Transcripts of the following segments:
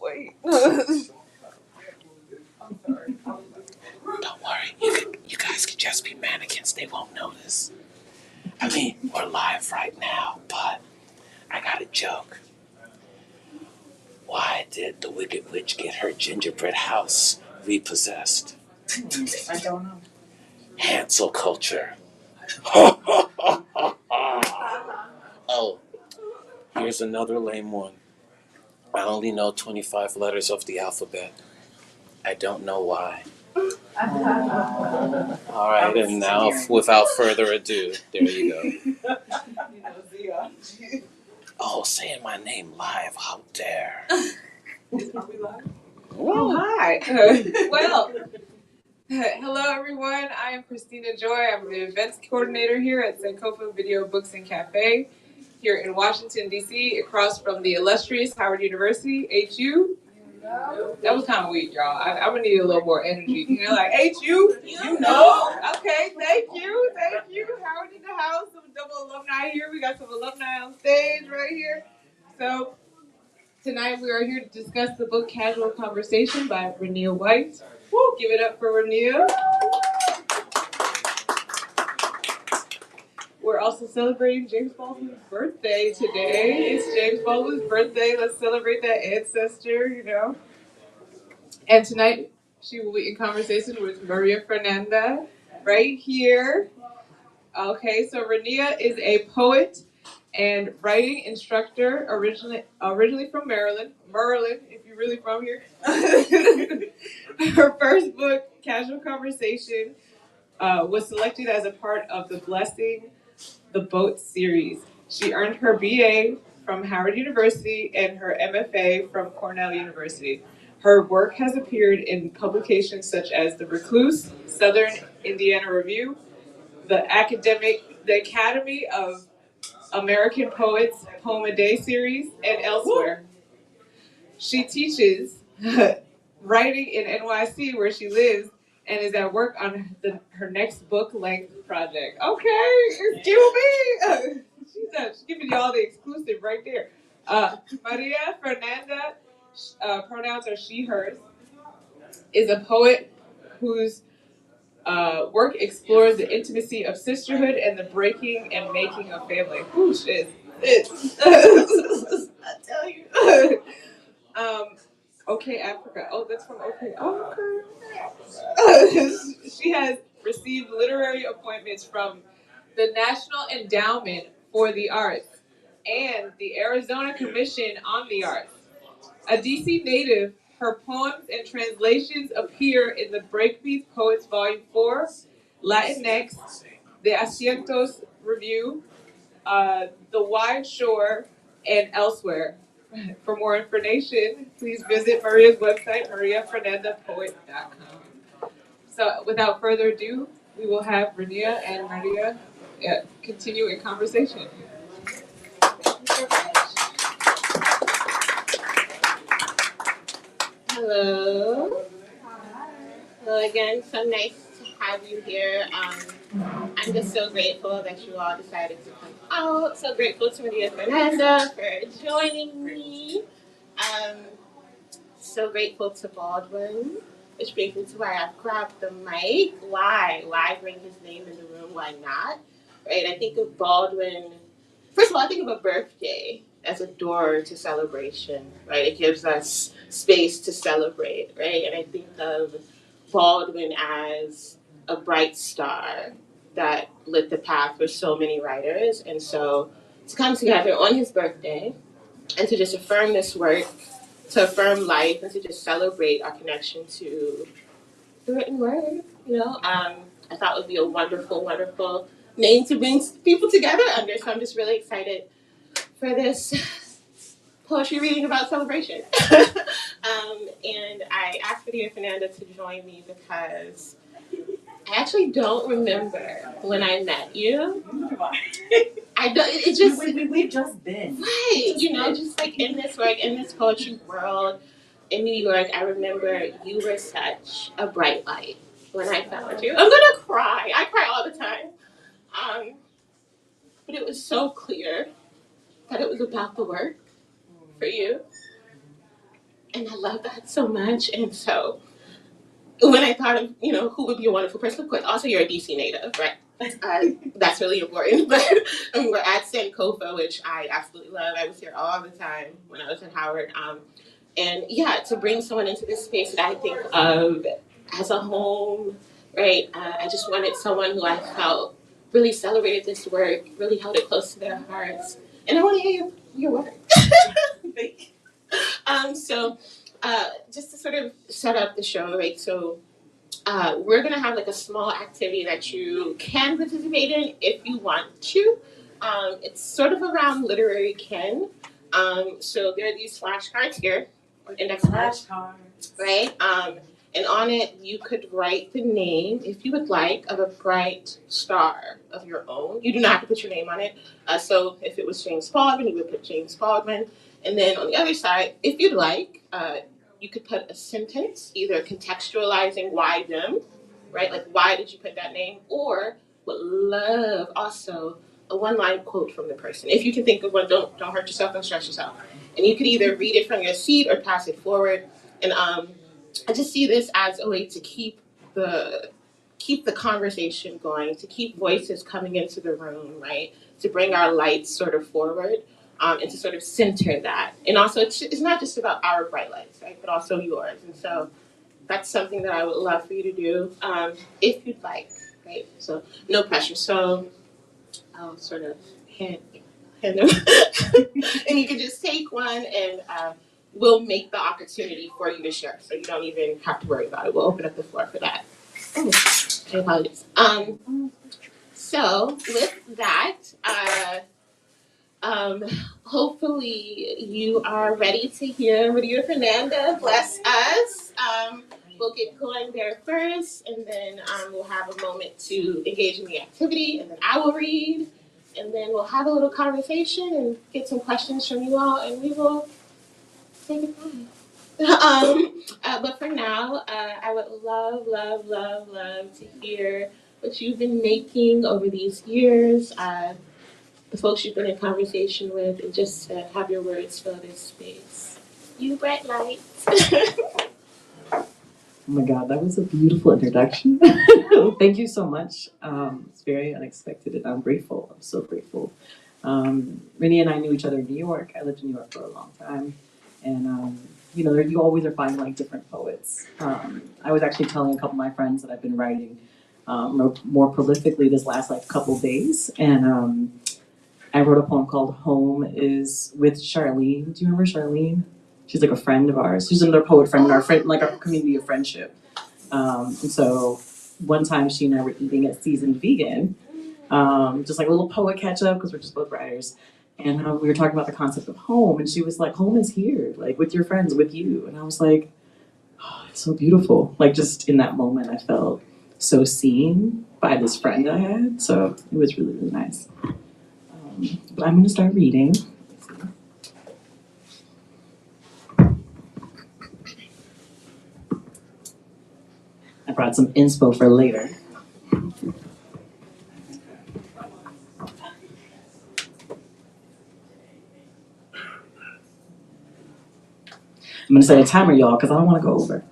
Wait. Don't worry, you guys can just be mannequins. They won't notice. I mean, we're live right now, but I got a joke. Why did the Wicked Witch get her gingerbread house repossessed? I don't know. Hansel culture. Oh, here's another lame one. I only know 25 letters of the alphabet. I don't know why. All right, and now, without further ado, there you go. Oh, saying my name live, how dare. Are we live? Oh, hi. Well, hello everyone. I am Christina Joy. I'm the events coordinator here at Sankofa Video Books and Cafe here in Washington, D.C., across from the illustrious Howard University, HU. That was kind of weak, y'all. I'm going to need a little more energy. You know, like, HU? You know? Okay, thank you. Thank you. Howard in the house. Some double alumni here. We got some alumni on stage right here. So, tonight we are here to discuss the book Casual Conversation by Renia White. Woo, give it up for Renia. We're also celebrating James Baldwin's birthday today. It's James Baldwin's birthday. Let's celebrate that ancestor, you know. And tonight she will be in conversation with Maria Fernanda right here. Okay, so Renia is a poet and writing instructor, originally from Maryland, if you're really from here. Her first book, Casual Conversation, was selected as a part of the Blessing the Boat series. She earned her BA from Howard University and her MFA from Cornell University. Her work has appeared in publications such as The Recluse, Southern Indiana Review, the Academy of American Poets Poem a Day series, and elsewhere. She teaches writing in NYC, where she lives, and is at work on her next book-length project. Okay, excuse me. She's giving y'all the exclusive right there. Maria Fernanda, pronouns are she, hers, is a poet whose work explores the intimacy of sisterhood and the breaking and making of family. Ooh, shit. I tell you. Okay, Africa. Oh, that's from OK. Oh, okay. She has received literary appointments from the National Endowment for the Arts and the Arizona Commission on the Arts. A DC native, her poems and translations appear in the Breakbeat Poets Volume 4, Latinx, the Asientos Review, The Wide Shore, and elsewhere. For more information, please visit Maria's website, mariafernandapoet.com. So without further ado, we will have Renia and Maria continue in conversation. Hello. Hello again. So nice to have you here. I'm just so grateful that you all decided to come out. So grateful to Maria Fernanda for joining me. So grateful to Baldwin, which brings me to why I've grabbed the mic. Why? Why bring his name in the room? Why not? Right? I think of Baldwin. First of all, I think of a birthday as a door to celebration, right? It gives us space to celebrate, right? And I think of Baldwin as a bright star that lit the path for so many writers. And so to come together on his birthday and to just affirm this work, to affirm life, and to just celebrate our connection to the written word, I thought would be a wonderful, wonderful name to bring people together under. So I'm just really excited for this poetry reading about celebration. And I asked Maria Fernanda to join me because I actually don't remember when I met you. I don't. It just We've just been right. Just like in this work, in this poetry world, in New York, I remember you were such a bright light when I found you. I'm gonna cry. I cry all the time. But it was so clear that it was about the work for you. And I love that so much. And so when I thought of, who would be a wonderful person, of course, also you're a DC native, right? That's really important. But we're at Sankofa, which I absolutely love. I was here all the time when I was at Howard. And yeah, to bring someone into this space that I think of as a home, right? I just wanted someone who I felt really celebrated this work, really held it close to their hearts. And I want to hear your work. Thank you. So just to sort of set up the show, right? So we're gonna have like a small activity that you can participate in if you want to. It's sort of around literary kin. So there are these flashcards here, or index cards, right? And on it you could write the name, if you would like, of a bright star of your own. You do not have to put your name on it. So if it was James Baldwin, you would put James Baldwin. And then on the other side, if you'd like, you could put a sentence, either contextualizing why them, right? Like, why did you put that name? Or would love also a one-line quote from the person. If you can think of one, don't hurt yourself, don't stress yourself. And you could either read it from your seat or pass it forward. And I just see this as a way to keep the conversation going, to keep voices coming into the room, right? To bring our lights sort of forward, and to sort of center that. And also, it's not just about our bright lights, right? But also yours. And so that's something that I would love for you to do, if you'd like, right? So no pressure. So I'll sort of hand them, and you can just take one, and we'll make the opportunity for you to share. So you don't even have to worry about it. We'll open up the floor for that. Oh, I apologize. So with that, hopefully you are ready to hear Maria Fernanda bless us. We'll get going there first, and then we'll have a moment to engage in the activity, and then I will read, and then we'll have a little conversation and get some questions from you all, and we will say goodbye. But for now, I would love, love, love, love to hear what you've been making over these years, the folks you've been in conversation with, and just to have your words fill this space. You bright lights. Oh my God, that was a beautiful introduction. Thank you so much. It's very unexpected, and I'm grateful. I'm so grateful. Renia and I knew each other in New York. I lived in New York for a long time, and you always are finding like different poets. I was actually telling a couple of my friends that I've been writing more prolifically this last like couple days, and I wrote a poem called "Home Is" with Charlene. Do you remember Charlene? She's like a friend of ours. She's another poet friend in our community of friendship. And so one time she and I were eating at Seasoned Vegan, just like a little poet catch up because we're just both writers. And we were talking about the concept of home, and she was like, "Home is here, like with your friends, with you." And I was like, "Oh, it's so beautiful." Like just in that moment, I felt so seen by this friend I had. So it was really, really nice. But I'm going to start reading. I brought some inspo for later. I'm going to set a timer, y'all, because I don't want to go over.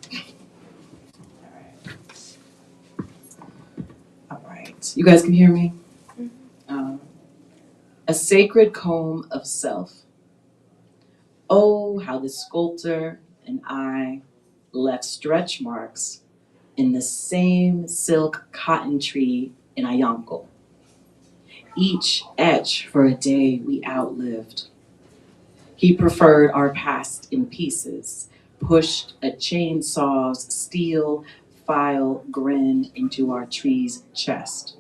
All right. You guys can hear me? A sacred comb of self. Oh, how the sculptor and I left stretch marks in the same silk cotton tree in Ayanko. Each etch for a day we outlived. He preferred our past in pieces, pushed a chainsaw's steel file grin into our tree's chest.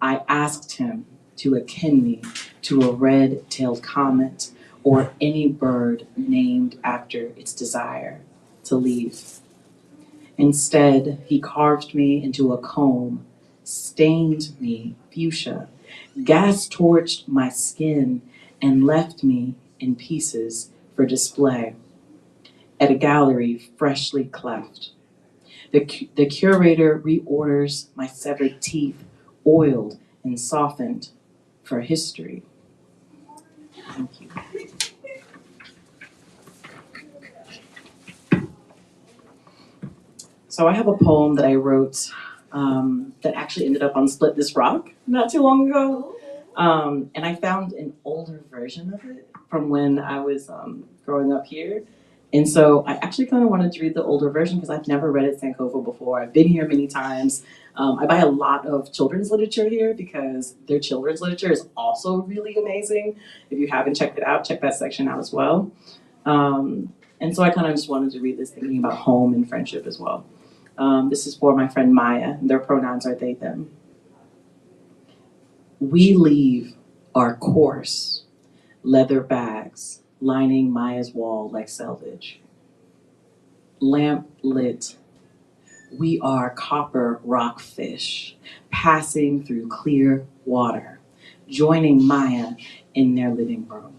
I asked him to akin me to a red-tailed comet or any bird named after its desire to leave. Instead, he carved me into a comb, stained me fuchsia, gas-torched my skin, and left me in pieces for display at a gallery freshly cleft. The curator reorders my severed teeth, oiled and softened for history. Thank you. So I have a poem that I wrote that actually ended up on Split This Rock not too long ago. And I found an older version of it from when I was growing up here. And so I actually kind of wanted to read the older version because I've never read it Sankofa before. I've been here many times. I buy a lot of children's literature here because their children's literature is also really amazing. If you haven't checked it out, check that section out as well. And so I kind of just wanted to read this thinking about home and friendship as well. This is for my friend Maya. Their pronouns are they, them. We leave our coarse leather bags lining Maya's wall like selvage. Lamp lit, we are copper rockfish passing through clear water, joining Maya in their living room.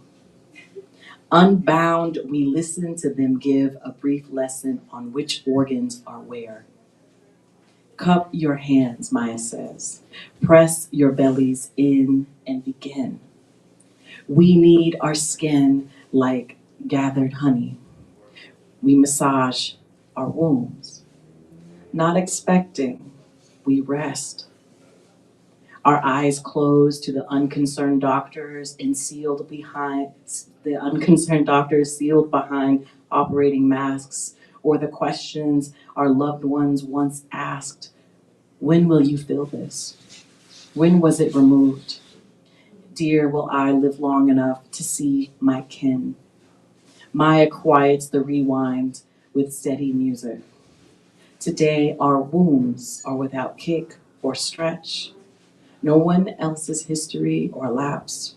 Unbound, we listen to them give a brief lesson on which organs are where. Cup your hands, Maya says. Press your bellies in and begin. We need our skin like gathered honey. We massage our wounds. Not expecting, we rest. Our eyes closed to the unconcerned doctors and sealed behind operating masks, or the questions our loved ones once asked. When will you feel this? When was it removed? Dear, will I live long enough to see my kin? Maya quiets the rewind with steady music. Today, our wounds are without kick or stretch. No one else's history or lapse.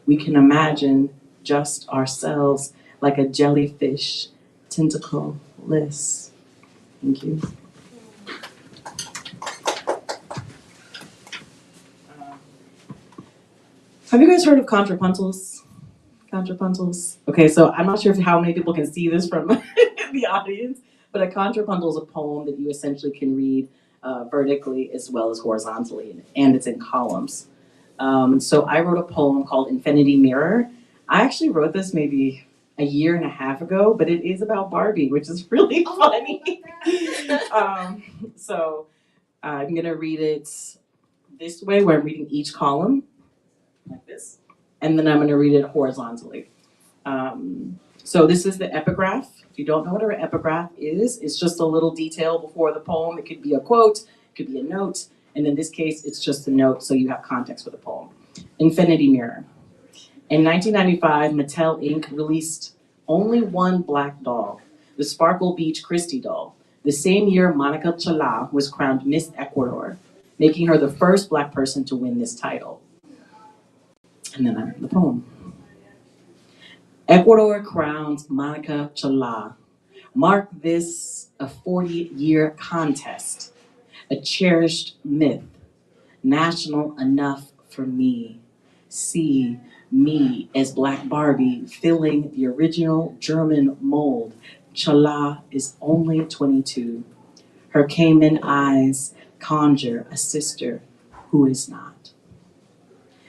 We can imagine just ourselves like a jellyfish, tentacleless. Thank you. Have you guys heard of contrapuntals? Contrapuntals? Okay, so I'm not sure how many people can see this from the audience, but a contrapuntal is a poem that you essentially can read vertically as well as horizontally, and it's in columns. So I wrote a poem called Infinity Mirror. I actually wrote this maybe a year and a half ago, but it is about Barbie, which is really funny. So I'm gonna read it this way, where I'm reading each column, like this, and then I'm gonna read it horizontally. So this is the epigraph. If you don't know what an epigraph is, it's just a little detail before the poem. It could be a quote, it could be a note, and in this case, it's just a note so you have context for the poem. Infinity Mirror. In 1995, Mattel Inc. released only one black doll, the Sparkle Beach Christie doll. The same year, Monica Chala was crowned Miss Ecuador, making her the first black person to win this title. And then I read the poem. Ecuador crowns Monica Chala. Mark this a 40-year contest, a cherished myth, national enough for me. See me as Black Barbie filling the original German mold. Chala is only 22. Her Cayman eyes conjure a sister who is not.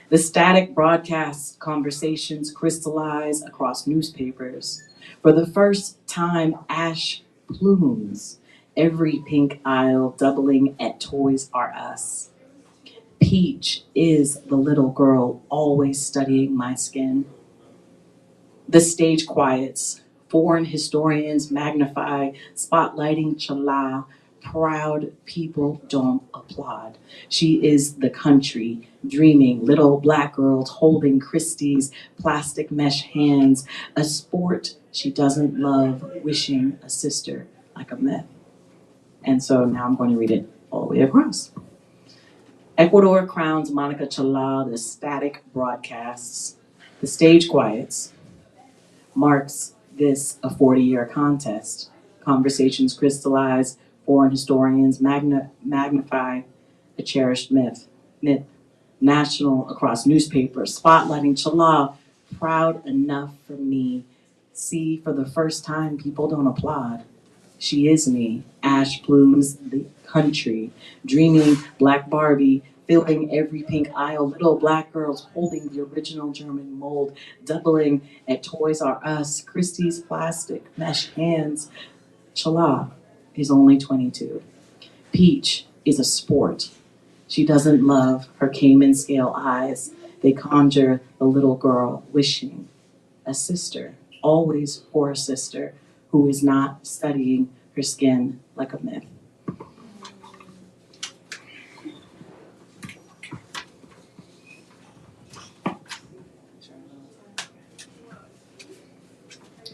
The static broadcast conversations crystallize across newspapers. For the first time, ash plumes every pink aisle, doubling at Toys R Us. Peach is the little girl always studying my skin. The stage quiets. Foreign historians magnify, spotlighting Chala. Proud people don't applaud. She is the country, dreaming, little black girls holding Christie's plastic mesh hands, a sport she doesn't love, wishing a sister like a myth. And so now I'm going to read it all the way across. Ecuador crowns Monica Chala, the static broadcasts. The stage quiets. Marks this a 40-year contest. Conversations crystallize, foreign historians magnify a cherished myth, national across newspapers, spotlighting Chala, proud enough for me. See, for the first time, people don't applaud. She is me, ash plumes, the country, dreaming Black Barbie, filling every pink aisle, little black girls holding the original German mold, doubling at Toys R Us, Christie's plastic mesh hands. Chala is only 22. Peach is a sport. She doesn't love her Cayman scale eyes. They conjure the little girl wishing a sister, always for a sister, who is not studying her skin like a myth.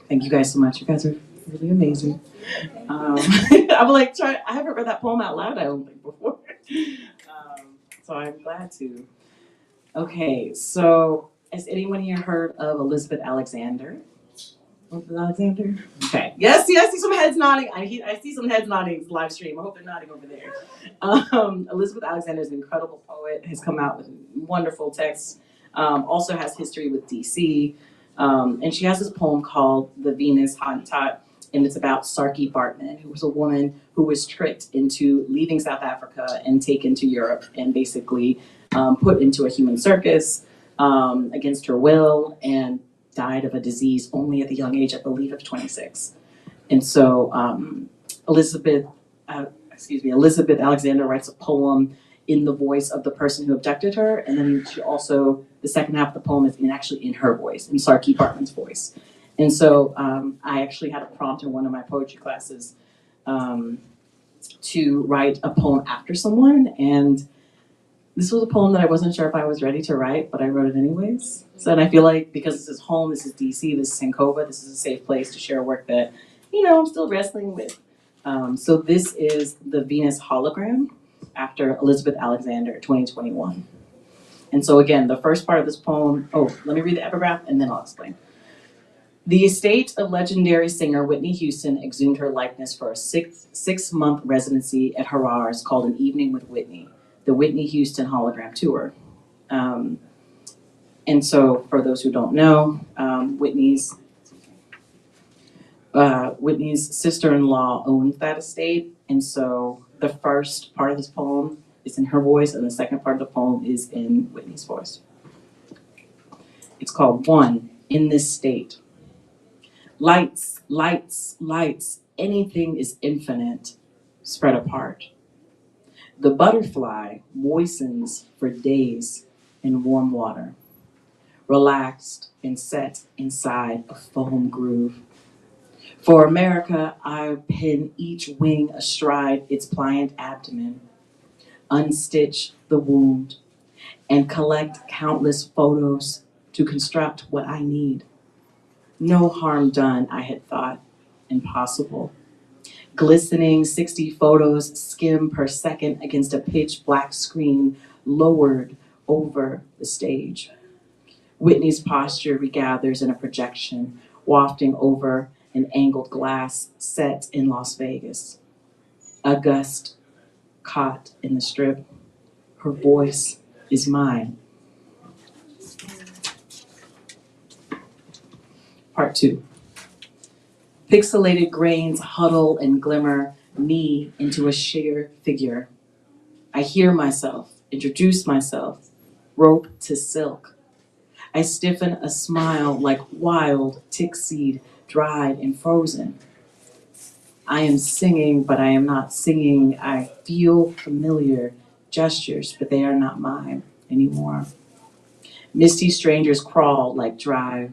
Thank you guys so much. You guys are really amazing. I'm like I haven't read that poem out loud, I don't think, before. So I'm glad to. Okay, so has anyone here heard of Elizabeth Alexander? Elizabeth Alexander? Okay. Yes, I see some heads nodding. I see some heads nodding live stream. I hope they're nodding over there. Elizabeth Alexander is an incredible poet, has come out with wonderful texts, also has history with DC. And she has this poem called The Venus Hottentot, and it's about Sarki Bartman, who was a woman who was tricked into leaving South Africa and taken to Europe and basically put into a human circus against her will and died of a disease only at the young age, I believe, of 26. And so Elizabeth Alexander writes a poem in the voice of the person who abducted her, and then she also, the second half of the poem is actually in her voice, in Sarki Bartman's voice. And so I actually had a prompt in one of my poetry classes to write a poem after someone, and this was a poem that I wasn't sure if I was ready to write, but I wrote it anyways. So, and I feel like because this is home, this is DC, this is Sankofa, this is a safe place to share work that, I'm still wrestling with. So this is the Venus hologram after Elizabeth Alexander, 2021. And so again, the first part of this poem, let me read the epigraph and then I'll explain. The estate of legendary singer Whitney Houston exhumed her likeness for a six-month residency at Harrar's called An Evening with Whitney, the Whitney Houston hologram tour. And so for those who don't know, Whitney's sister-in-law owned that estate. And so the first part of this poem is in her voice and the second part of the poem is in Whitney's voice. It's called One in This State. Lights, lights, lights, anything is infinite, spread apart. The butterfly moistens for days in warm water, relaxed and set inside a foam groove. For America, I pin each wing astride its pliant abdomen, unstitch the wound, and collect countless photos to construct what I need. No harm done, I had thought, impossible. Glistening 60 photos skim per second against a pitch black screen lowered over the stage. Whitney's posture regathers in a projection, wafting over an angled glass set in Las Vegas. A gust caught in the strip. Her voice is mine. Part 2. Pixelated grains huddle and glimmer me into a sheer figure. I hear myself, introduce myself, rope to silk. I stiffen a smile like wild tick seed, dried and frozen. I am singing, but I am not singing. I feel familiar gestures, but they are not mine anymore. Misty strangers crawl like dry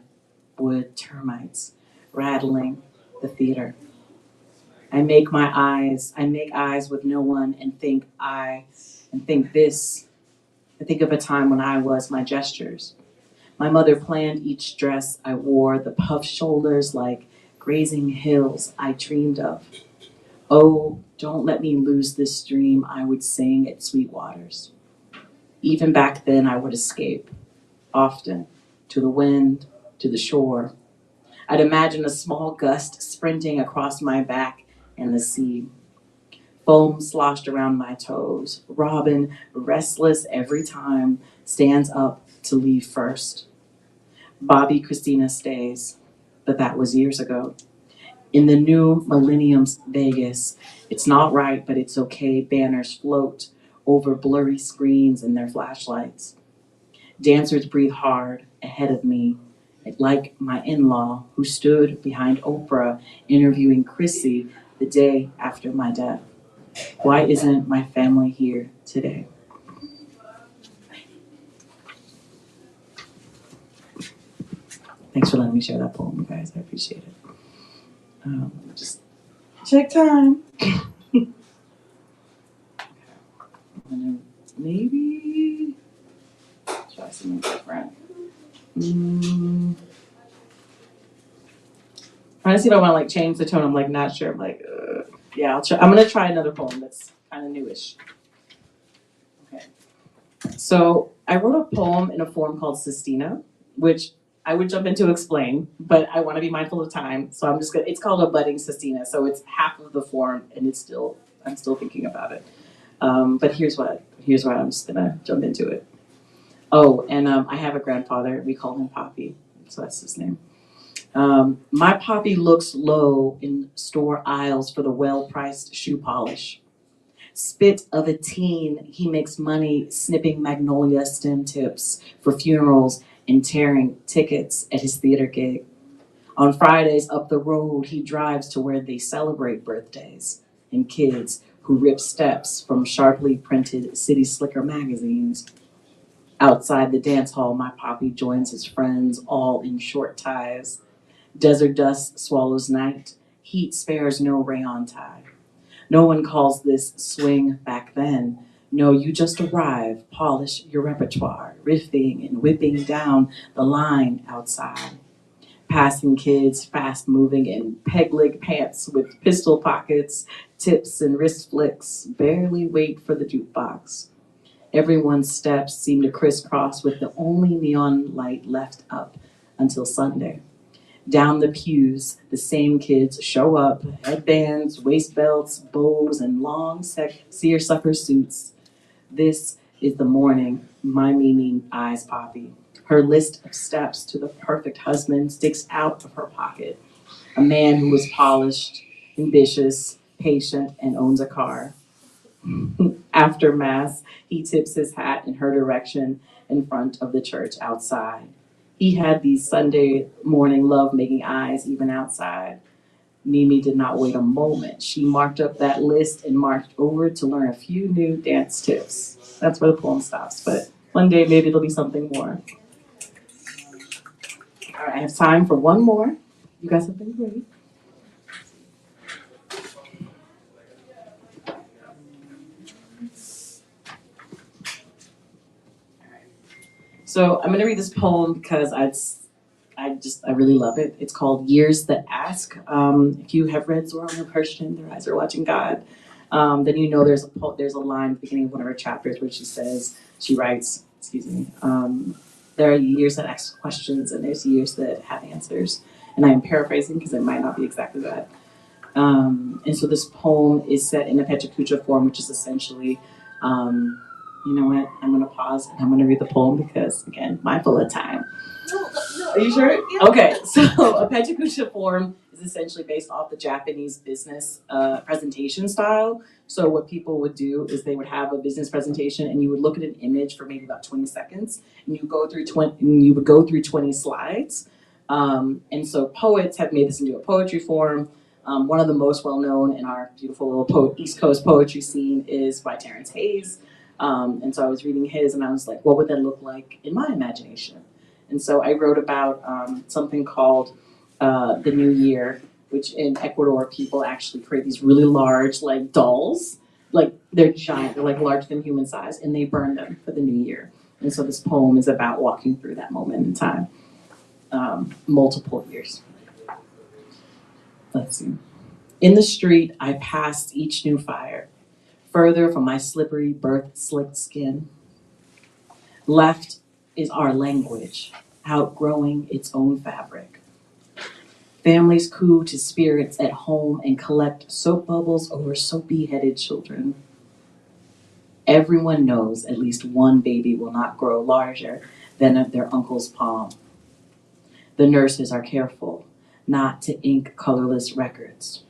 wood termites, rattling the theater. I make eyes with no one and think this. I think of a time when I was my gestures. My mother planned each dress I wore, the puffed shoulders like grazing hills I dreamed of. Oh, don't let me lose this dream, I would sing at Sweetwater's. Even back then I would escape, often, to the wind, to the shore. I'd imagine a small gust sprinting across my back and the sea. Foam sloshed around my toes. Robin, restless every time, stands up to leave first. Bobby Christina stays, but that was years ago. In the new millennium's Vegas, it's not right, but it's okay. Banners float over blurry screens and their flashlights. Dancers breathe hard ahead of me, like my in-law who stood behind Oprah interviewing Chrissy the day after my death. Why isn't my family here today? Thanks for letting me share that poem, guys. I appreciate it. Just check time. Maybe try something different. Trying to see if I want to like change the tone. I'm like not sure. I'm like, yeah, I'll try. I'm gonna try another poem that's kind of newish. Okay. So I wrote a poem in a form called Sistina, which I would jump in to explain, but I want to be mindful of time. So I'm just gonna. It's called a budding Sistina, so it's half of the form, and I'm still thinking about it. But here's what I'm just gonna jump into it. Oh, and I have a grandfather. We call him Poppy, so that's his name. My Poppy looks low in store aisles for the well-priced shoe polish. Spit of a teen, he makes money snipping magnolia stem tips for funerals and tearing tickets at his theater gig. On Fridays up the road, he drives to where they celebrate birthdays and kids who rip steps from sharply printed City Slicker magazines. Outside the dance hall, my Poppy joins his friends, all in short ties. Desert dust swallows night, heat spares no rayon tie. No one calls this swing back then. No, you just arrive, polish your repertoire, riffing and whipping down the line outside. Passing kids, fast moving in peg leg pants with pistol pockets, tips and wrist flicks, barely wait for the jukebox. Everyone's steps seem to crisscross with the only neon light left up until Sunday. Down the pews, the same kids show up, headbands, waist belts, bows, and long seersucker suits. This is the morning my Mimi eyes Poppy. Her list of steps to the perfect husband sticks out of her pocket. A man who is polished, ambitious, patient, and owns a car. After Mass, he tips his hat in her direction in front of the church outside. He had these Sunday morning love-making eyes even outside. Mimi did not wait a moment. She marked up that list and marched over to learn a few new dance tips. That's where the poem stops, but one day maybe there'll be something more. All right, I have time for one more. You guys have been great. So I'm going to read this poem because I really love it. It's called Years That Ask. If you have read Zora Neale Hurston, Their Eyes Are Watching God, then you know there's a line at the beginning of one of her chapters where she writes, there are years that ask questions and there's years that have answers. And I'm paraphrasing because it might not be exactly that. And so this poem is set in a Pechakucha form, which is essentially, you know what, I'm going to pause and I'm going to read the poem because, again, mindful of time. No, Are you sure? Yeah. Okay, so a Pechakucha form is essentially based off the Japanese business presentation style. So what people would do is they would have a business presentation and you would look at an image for maybe about 20 seconds and you would go through 20 slides. And so poets have made this into a poetry form. One of the most well-known in our beautiful little East Coast poetry scene is by Terrence Hayes. And so I was reading his and I was like, what would that look like in my imagination? And so I wrote about something called the New Year, which in Ecuador people actually create these really large like dolls. Like they're giant, they're like larger than human size, and they burn them for the New Year. And so this poem is about walking through that moment in time, multiple years. Let's see. In the street, I passed each new fire, further from my slippery, birth-slicked skin. Left is our language, outgrowing its own fabric. Families coo to spirits at home and collect soap bubbles over soapy-headed children. Everyone knows at least one baby will not grow larger than their uncle's palm. The nurses are careful not to ink colorless records.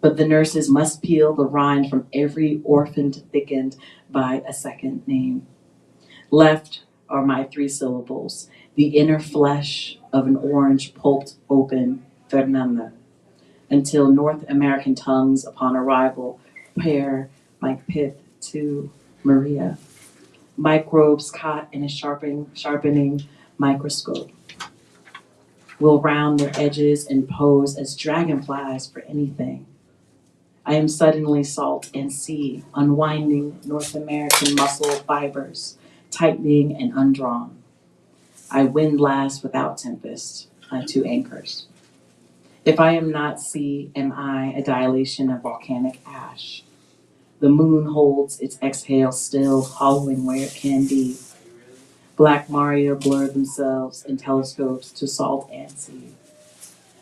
But the nurses must peel the rind from every orphaned thickened by a second name. Left are my 3 syllables, the inner flesh of an orange pulped open Fernanda. until North American tongues upon arrival pair my pith to Maria. Microbes caught in a sharpening microscope will round their edges and pose as dragonflies for anything. I am suddenly salt and sea, unwinding North American muscle fibers, tightening and undrawn. I windlass without tempest, to anchors. If I am not sea, am I a dilation of volcanic ash? The moon holds its exhale still, hollowing where it can be. Black Maria blur themselves in telescopes to salt and sea.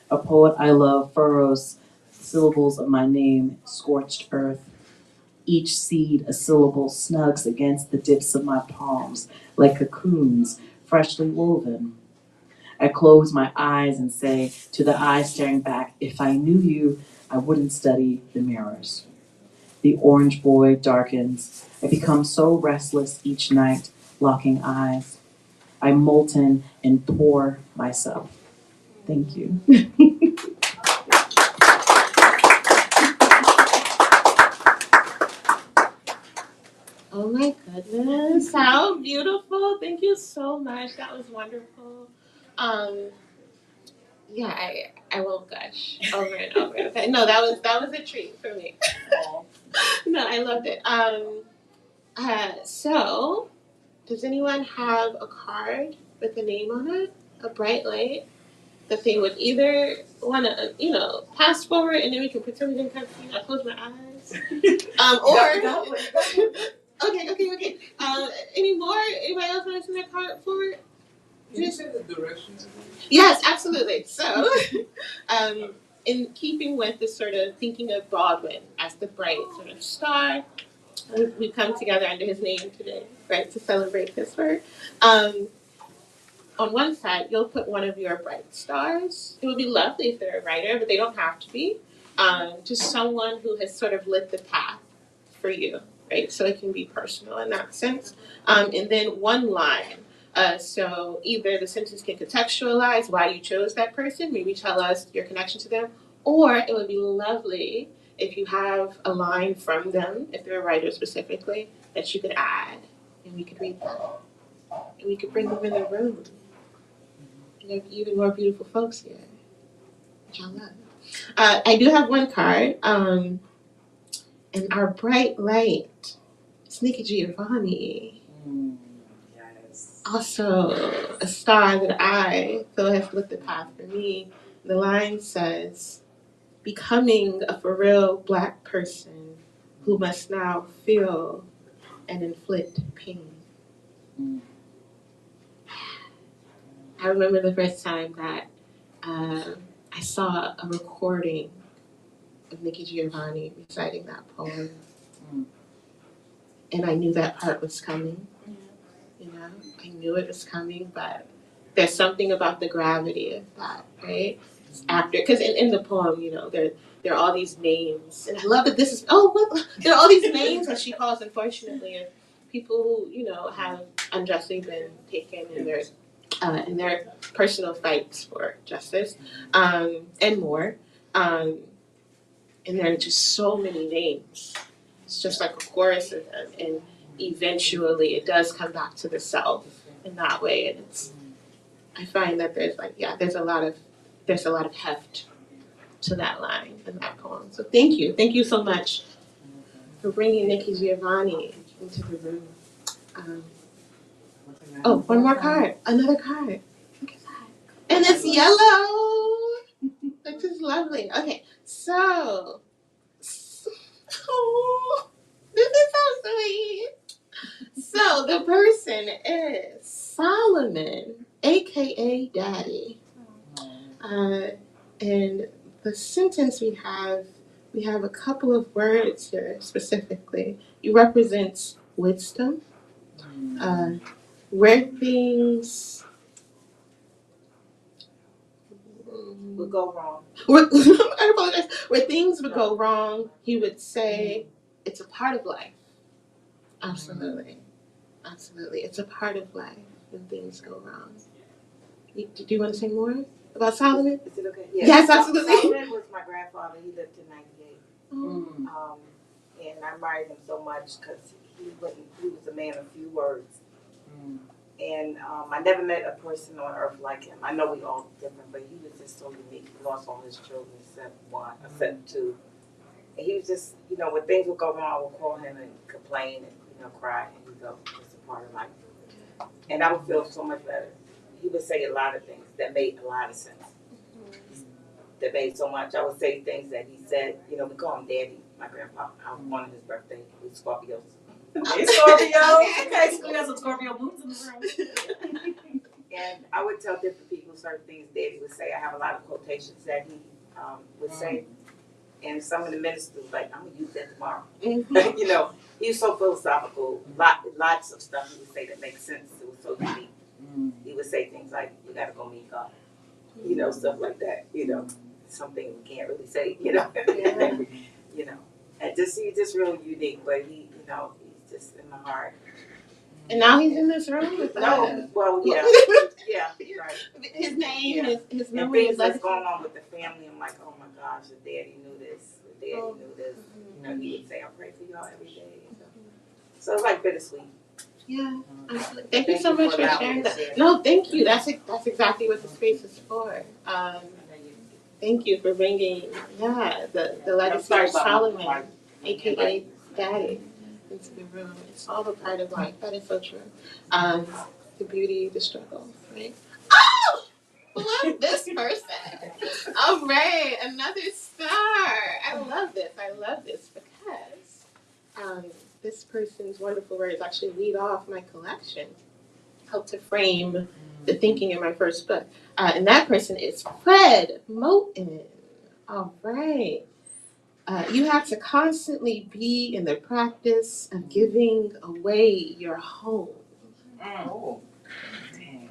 A poet I love furrows syllables of my name, scorched earth. Each seed a syllable snugs against the dips of my palms, like cocoons freshly woven. I close my eyes and say to the eyes staring back, if I knew you, I wouldn't study the mirrors. The orange void darkens. I become so restless each night, locking eyes. I molten and pour myself. Thank you. Oh my goodness, how beautiful. Thank you so much. That was wonderful. Yeah, I won't gush over and over. Okay. No, that was a treat for me. No, I loved it. So does anyone have a card with a name on it? A bright light that they would either want to, pass forward and then we can pretend we didn't come see. I close my eyes. Or okay. Any more? Anybody else want to send their card forward? Can you say the directions again? Yes, absolutely. So, in keeping with this sort of thinking of Baldwin as the bright sort of star, we come together under his name today, right, to celebrate his work. On one side, you'll put one of your bright stars. It would be lovely if they're a writer, but they don't have to be. Just someone who has sort of lit the path for you, right? So it can be personal in that sense. And then one line. So either the sentence can contextualize why you chose that person, maybe tell us your connection to them, or it would be lovely if you have a line from them, if they're a writer specifically, that you could add, and we could read that. And we could bring them in the room. And there'd be even more beautiful folks here, which I love. I do have one card, and our bright light, Sneaky Giovanni. Yes. Also, a star that I feel has lit the path for me. The line says, becoming a for real Black person who must now feel and inflict pain. I remember the first time that I saw a recording of Nikki Giovanni reciting that poem. And I knew that part was coming. I knew it was coming, but there's something about the gravity of that, right? After, because in the poem, there are all these names, and I love that this is there are all these names that she calls, unfortunately, of people who have unjustly been taken in their personal fights for justice, and more, and there are just so many names. It's just like a chorus of them, and eventually it does come back to the self in that way, and I find that there's a lot of heft to that line in that poem. So thank you so much for bringing Nikki Giovanni into the room. One more card, another card. Look at that, and it's yellow, which is lovely. Okay, so this is so sweet. So the person is Solomon, aka Daddy. And the sentence we have a couple of words here specifically. He represents wisdom, where things Would go wrong. I apologize. Where things would go wrong, he would say it's a part of life. Absolutely. It's a part of life when things go wrong. Do you want to say more about Solomon? Is it okay? Yes, absolutely. Solomon was my grandfather. he lived to 98. Mm. And I admired him so much because he was a man of few words. Mm. And I never met a person on earth like him. I know we all different, but he was just so unique. He lost all his children except two. And he was just, when things would go wrong, I would call him and complain and, cry, and he'd go, it's a part of life. And I would feel so much better. He would say a lot of things that made a lot of sense. That made so much. I would say things that he said, we call him Daddy, my grandpa. I was born on his birthday. We Scorpios. Hey, Scorpio. Okay, so we got some Scorpio moons in the room. And I would tell different people certain things Daddy would say. I have a lot of quotations that he would say. And some of the ministers were like, I'm going to use that tomorrow. He was so philosophical. Lots of stuff he would say that makes sense. It was so unique. He would say things like, you got to go meet God. Stuff like that. Something we can't really say, Yeah. And he's just real unique, but he's just in my heart. And now he's in this room with us. No, well, yeah, right. His name, Yeah. his And memory, things his that's legacy. going on with the family, I'm like, oh my gosh, the daddy knew this, the daddy knew this. He would say, I pray for y'all every day. So it's like bittersweet. Yeah, absolutely. Thank you so much for allowing sharing me to that. share. No, thank you. That's exactly what the space is for. Thank you for bringing, the legacy of Solomon, aka Daddy, into the room. It's all a part of life. That is so true. The beauty, the struggle, right? Oh, love this person. All right, another star. I love this because this person's wonderful words actually lead off my collection, help to frame the thinking in my first book. And that person is Fred Moten. All right. You have to constantly be in the practice of giving away your home. Oh. Damn.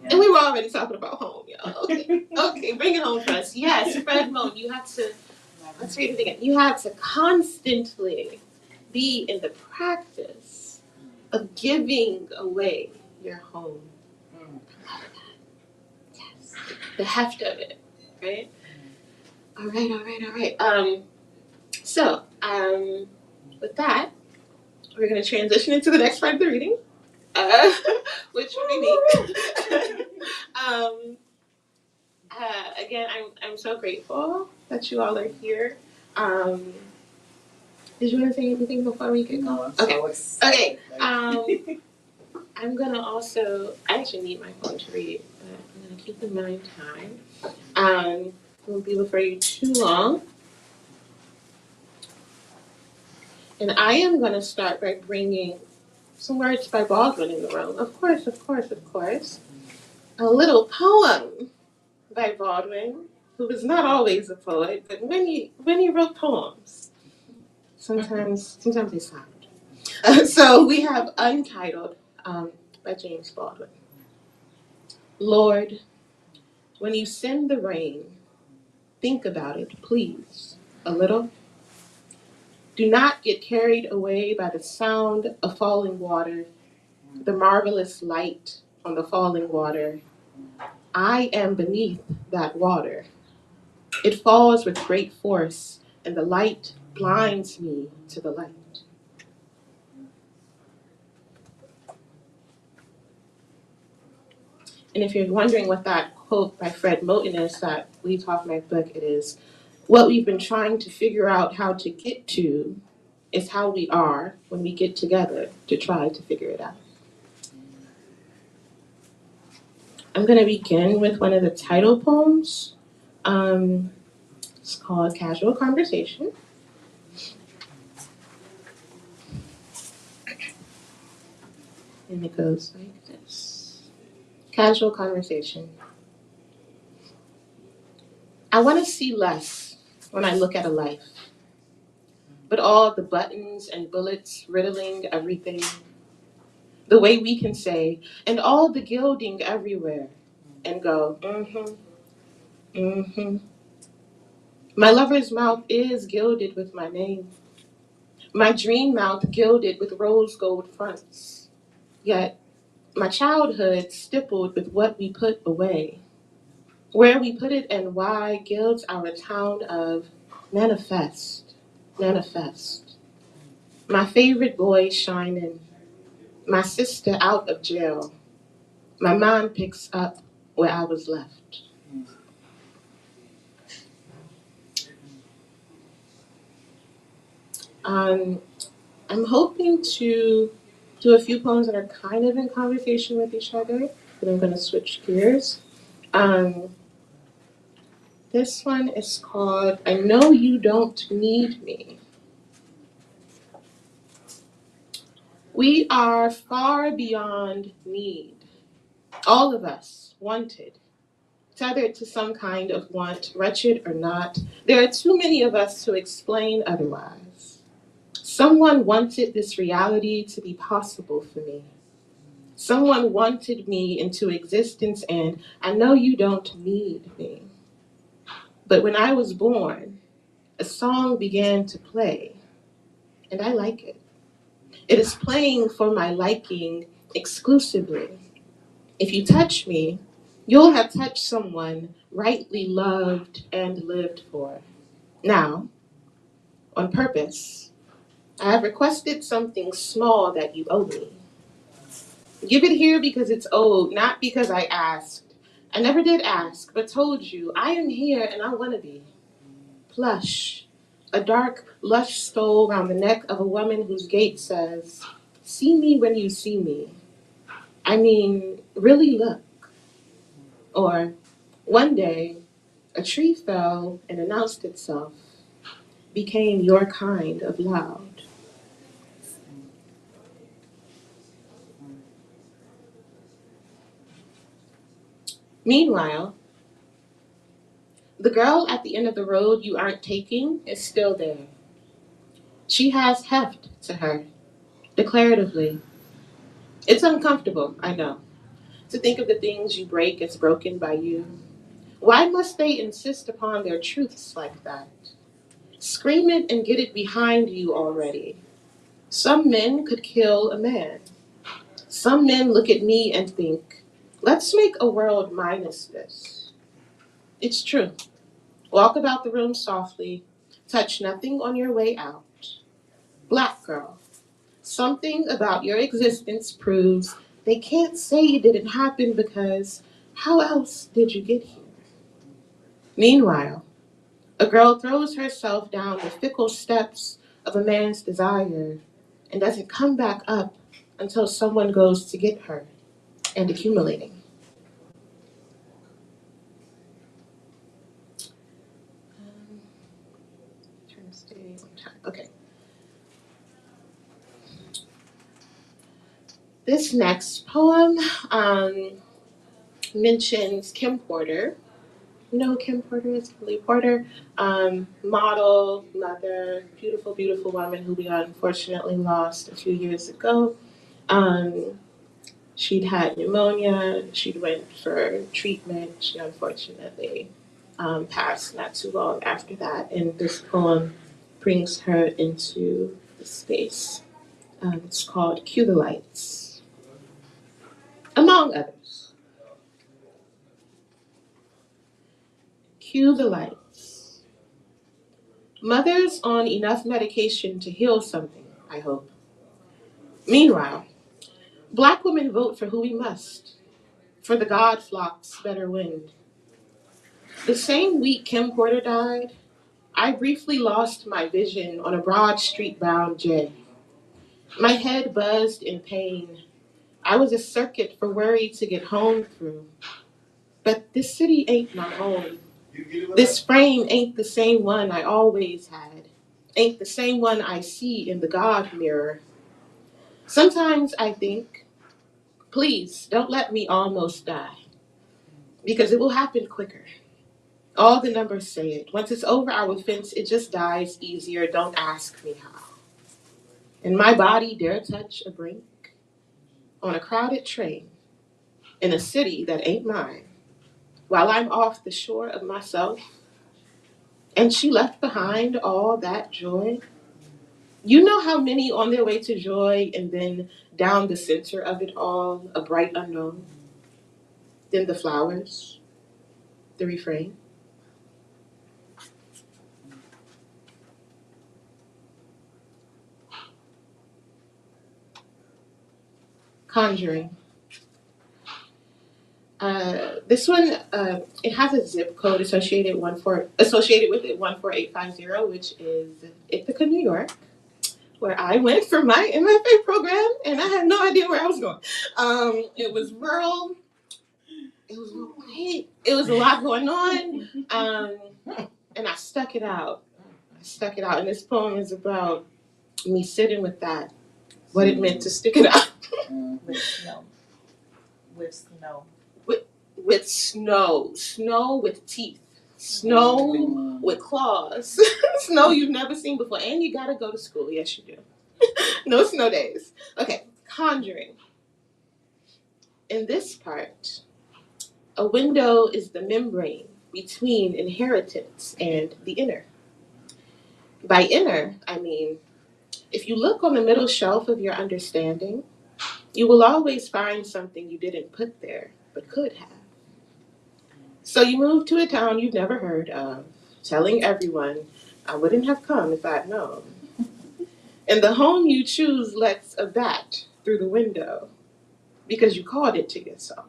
And we were already talking about home, y'all. Okay, bring it home for us. Yes, Fred Moten, you have to, let's read it again. You have to constantly be in the practice of giving away your home. Yes, the heft of it, right? All right. So, with that, we're going to transition into the next part of the reading, which would be me. Again, I'm so grateful that you all are here. Did you want to say anything before we get going? Okay. I'm gonna also. I actually need my phone to read, but I'm gonna keep in mind time. Won't be before you too long. And I am going to start by bringing some words by Baldwin in the room. Of course. A little poem by Baldwin, who was not always a poet, but when he wrote poems, sometimes they sound. So we have Untitled by James Baldwin. Lord, when you send the rain, think about it, please, a little. Do not get carried away by the sound of falling water, the marvelous light on the falling water. I am beneath that water. It falls with great force, and the light blinds me to the light. And if you're wondering what that quote by Fred Moten is that leads off my book, it is, what we've been trying to figure out how to get to is how we are when we get together to try to figure it out. I'm going to begin with one of the title poems. It's called Casual Conversation. And it goes like this. Casual conversation. I want to see less when I look at a life, but all the buttons and bullets riddling everything, the way we can say, and all the gilding everywhere, and go, My lover's mouth is gilded with my name. My dream mouth gilded with rose gold fronts. Yet my childhood stippled with what we put away. Where we put it and why gilds our town of manifest, manifest. My favorite boy shining, my sister out of jail, my mom picks up where I was left. I'm hoping to do a few poems that are kind of in conversation with each other, but I'm going to switch gears. Um, this one is called I Know You Don't Need Me. We are far beyond need. All of us wanted, tethered to some kind of want, wretched or not. There are too many of us to explain otherwise. Someone wanted this reality to be possible for me. Someone wanted me into existence, and I know you don't need me. But when I was born, a song began to play, and I like it. It is playing for my liking exclusively. If you touch me, you'll have touched someone rightly loved and lived for. Now, on purpose, I have requested something small that you owe me. Give it here because it's owed, not because I asked. I never did ask, but told you I am here and I want to be. Plush, a dark, lush stole around the neck of a woman whose gait says, see me when you see me. I mean, really look. Or, one day, a tree fell and announced itself, became your kind of loud. Meanwhile, the girl at the end of the road you aren't taking is still there. She has heft to her, declaratively. It's uncomfortable, I know, to think of the things you break as broken by you. Why must they insist upon their truths like that? Scream it and get it behind you already. Some men could kill a man. Some men look at me and think, let's make a world minus this. It's true. Walk about the room softly. Touch nothing on your way out. Black girl, something about your existence proves they can't say it didn't happen because how else did you get here? Meanwhile, a girl throws herself down the fickle steps of a man's desire and doesn't come back up until someone goes to get her and accumulating. Trying to stay on time. Okay. This next poem mentions Kim Porter. You know who Kim Porter is? Kimberly Porter, model, mother, beautiful, beautiful woman who we unfortunately lost a few years ago. Um, she'd had pneumonia. She'd went for treatment. She unfortunately passed not too long after that. And this poem brings her into the space. It's called Cue the Lights, among others. Cue the lights. Mothers on enough medication to heal something, I hope. Meanwhile, Black women vote for who we must, for the God flock's better wind. The same week Kim Porter died, I briefly lost my vision on a Broad Street bound J. My head buzzed in pain. I was a circuit for worry to get home through. But this city ain't my home. This frame ain't the same one I always had. Ain't the same one I see in the God mirror. Sometimes I think, please don't let me almost die, because it will happen quicker. All the numbers say it. Once it's over our fence, it just dies easier. Don't ask me how. And my body dare touch a brink on a crowded train in a city that ain't mine, while I'm off the shore of myself, and she left behind all that joy. You know how many on their way to joy and then down the center of it all, a bright unknown? Then the flowers. the refrain. Conjuring. This one, it has a zip code associated with it 14850, which is Ithaca, New York, where I went for my MFA program, and I had no idea where I was going. It was rural. It was white. It was a lot going on, and I stuck it out. And this poem is about me sitting with that, what it meant to stick it out. With snow. With snow. With snow with teeth, snow with claws, snow you've never seen before, and you gotta go to school. Yes, you do. No snow days. Okay, conjuring. In this part, a window is the membrane between inheritance and the inner. By inner, I mean, if you look on the middle shelf of your understanding, you will always find something you didn't put there but could have. So you moved to a town you've never heard of, telling everyone, I wouldn't have come if I'd known. And the home you choose lets a bat through the window because you called it to yourself.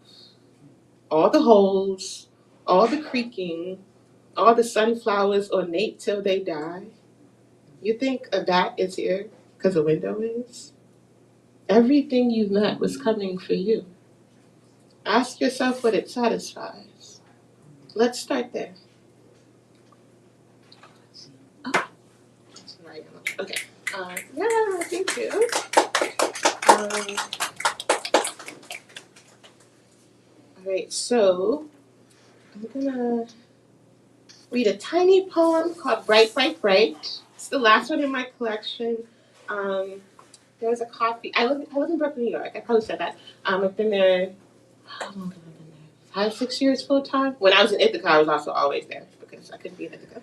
All the holes, all the creaking, all the sunflowers ornate till they die. You think a bat is here because a window is? Everything you met was coming for you. Ask yourself what it satisfies. Let's start there. Oh, that's right. Okay. Yeah, thank you. All right, so I'm gonna read a tiny poem called Bright, Bright, Bright. It's the last one in my collection. There was a coffee. I live in Brooklyn, New York. I probably said that. I've been there. How long have I been there? 5, 6 years full time. When I was in Ithaca, I was also always there because I couldn't be in Ithaca.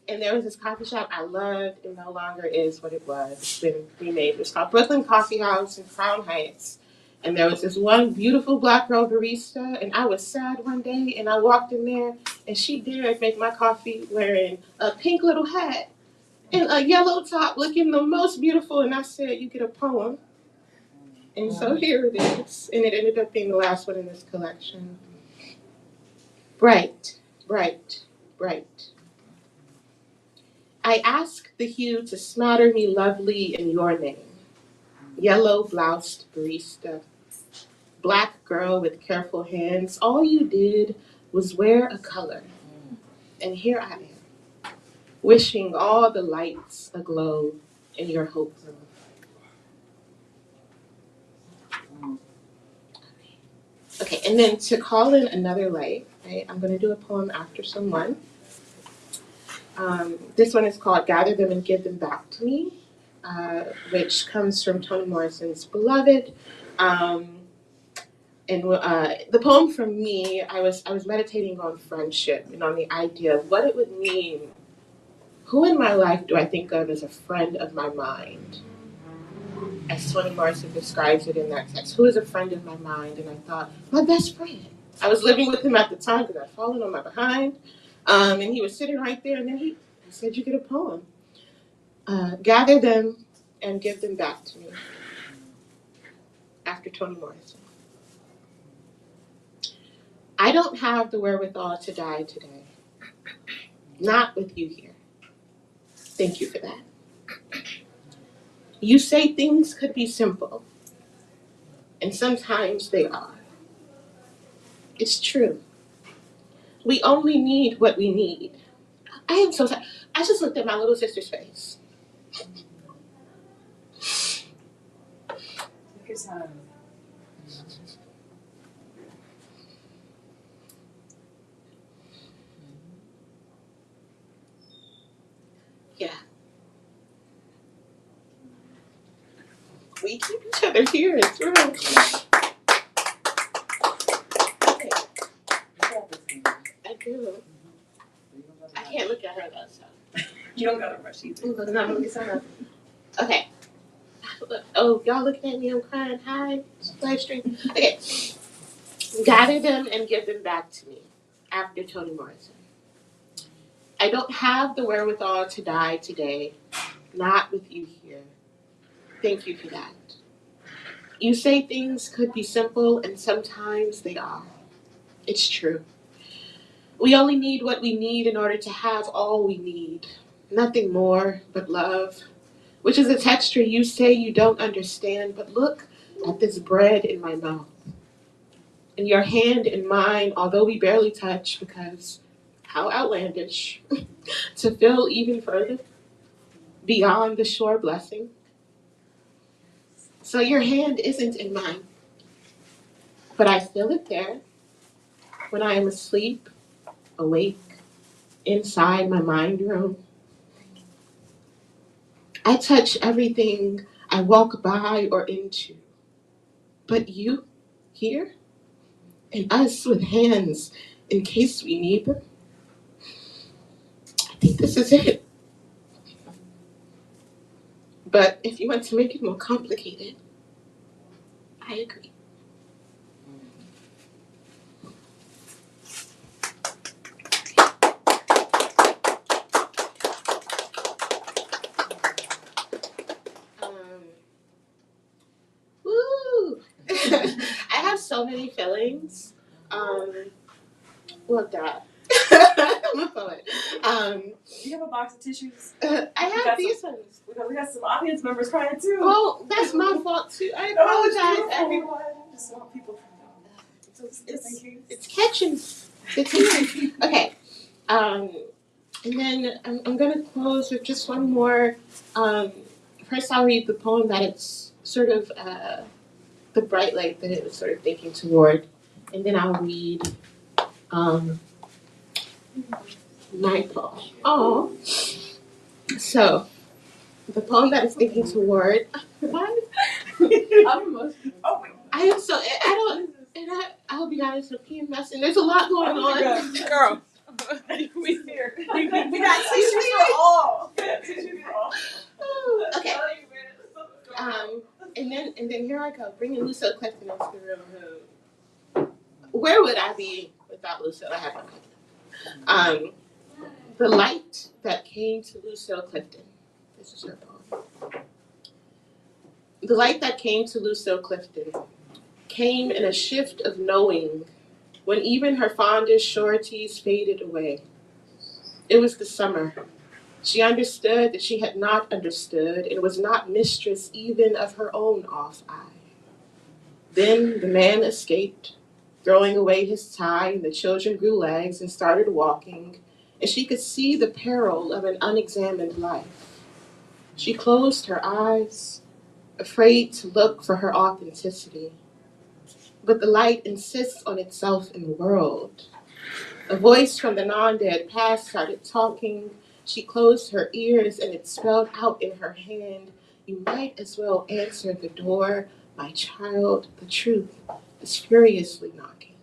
And there was this coffee shop I loved. It no longer is what it was. It's been remade. It was called Brooklyn Coffee House in Crown Heights. And there was this one beautiful black girl barista, and I was sad one day, and I walked in there, and she dared make my coffee wearing a pink little hat and a yellow top, looking the most beautiful. And I said, "You get a poem." And so here it is, and it ended up being the last one in this collection. Bright, bright, bright. I ask the hue to smatter me lovely in your name. Yellow bloused barista, black girl with careful hands. All you did was wear a color. And here I am, wishing all the lights aglow in your hope room. Okay, and then to call in another light, right, I'm going to do a poem after someone. This one is called Gather Them and Give Them Back to Me, which comes from Toni Morrison's Beloved. And the poem for me, I was meditating on friendship and on the idea of what it would mean. Who in my life do I think of as a friend of my mind? As Toni Morrison describes it in that text. Who is a friend of my mind? And I thought, my best friend. I was living with him at the time because I'd fallen on my behind. And he was sitting right there, and then he said, "You get a poem. Gather them and give them back to me." After Toni Morrison. I don't have the wherewithal to die today. Not with you here. Thank you for that. You say things could be simple, and sometimes they are. It's true. We only need what we need. I am so sorry. I just looked at my little sister's face. Yeah. We keep each other here. It's real. Okay. I do. I can't look at her though, so. You don't gotta rush either. Ooh, no, look at someone. Okay. Oh, y'all looking at me? I'm crying. Hi, live stream. Okay. Gather them and give them back to me. After Toni Morrison. I don't have the wherewithal to die today, not with you here. Thank you for that. You say things could be simple, and sometimes they are. It's true. We only need what we need in order to have all we need. Nothing more but love, which is a texture you say you don't understand, but look at this bread in my mouth. And your hand in mine, although we barely touch, because how outlandish, to feel even further beyond the shore blessing. So your hand isn't in mine, but I feel it there when I am asleep, awake, inside my mind room. I touch everything I walk by or into. But you, here, and us with hands in case we need them, I think this is it. But if you want to make it more complicated, I agree. Woo! I have so many feelings. Well, duh. I'm a poet. Do you have a box of tissues? I have these ones. We got some audience members crying too. Oh, that's my fault too. I apologize, everyone. Just want people to know. It's catching the tears. Okay. And then I'm gonna close with just one more. First, I'll read the poem that it's sort of the bright light that it was sort of thinking toward, and then I'll read my poem. Oh, so the poem that it's thinking toward. What? I'm emotional. Oh my God. I am so. I don't. And I'll be honest with PMS, and there's a lot going on. Girl. We here. We got tissues for all. Tissues for all. Okay. And then here I go, bringing Lucille Clifton into the room. Where would I be without Lucille? I have no idea. The light that came to Lucille Clifton. This is her poem. The light that came to Lucille Clifton came in a shift of knowing when even her fondest sureties faded away. It was the summer. She understood that she had not understood and was not mistress even of her own off eye. Then the man escaped, throwing away his tie, and the children grew legs and started walking, and she could see the peril of an unexamined life. She closed her eyes, afraid to look for her authenticity. But the light insists on itself in the world. A voice from the non-dead past started talking. She closed her ears and it spelled out in her hand, "You might as well answer the door, my child. The truth is furiously knocking."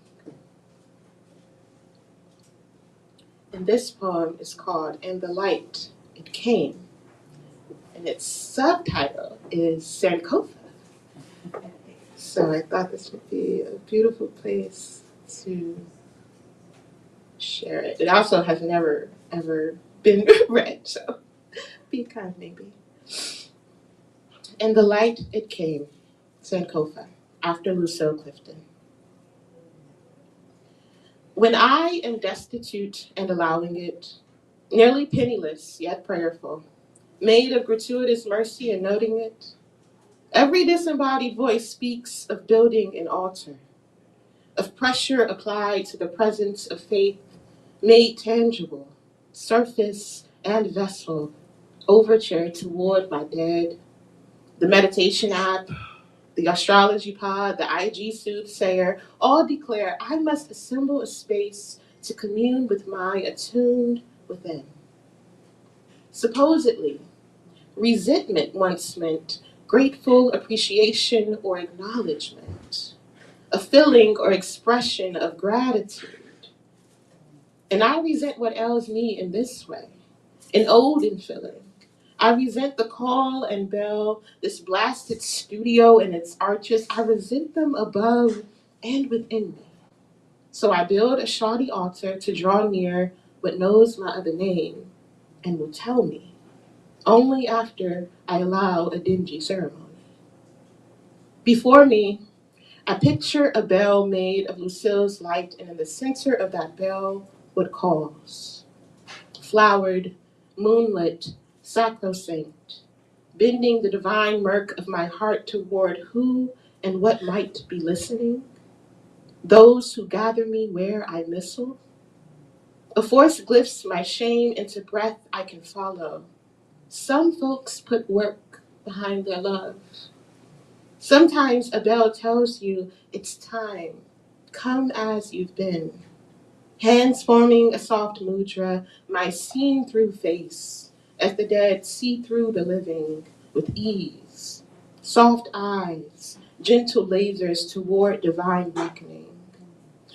And this poem is called "And the Light, It Came." And its subtitle is Sankofa. So I thought this would be a beautiful place to share it. It also has never, ever been read, so be kind maybe. And the light it came, Sankofa, after Lucille Clifton. When I am destitute and allowing it, nearly penniless yet prayerful, made of gratuitous mercy and noting it, every disembodied voice speaks of building an altar, of pressure applied to the presence of faith made tangible, surface and vessel, overture toward my dead, the meditation app, the astrology pod, the IG soothsayer, all declare I must assemble a space to commune with my attuned within. Supposedly, resentment once meant grateful appreciation or acknowledgement, a feeling or expression of gratitude. And I resent what ails me in this way, an olden feeling. I resent the call and bell, this blasted studio and its arches. I resent them above and within me. So I build a shoddy altar to draw near what knows my other name and will tell me, only after I allow a dingy ceremony. Before me, I picture a bell made of Lucille's light, and in the center of that bell, what calls. Flowered, moonlit, sacrosanct, bending the divine murk of my heart toward who and what might be listening, those who gather me where I missile. A force glyphs my shame into breath I can follow. Some folks put work behind their love. Sometimes a bell tells you it's time. Come as you've been. Hands forming a soft mudra, my seen through face, as the dead see through the living with ease. Soft eyes, gentle lasers toward divine reckoning.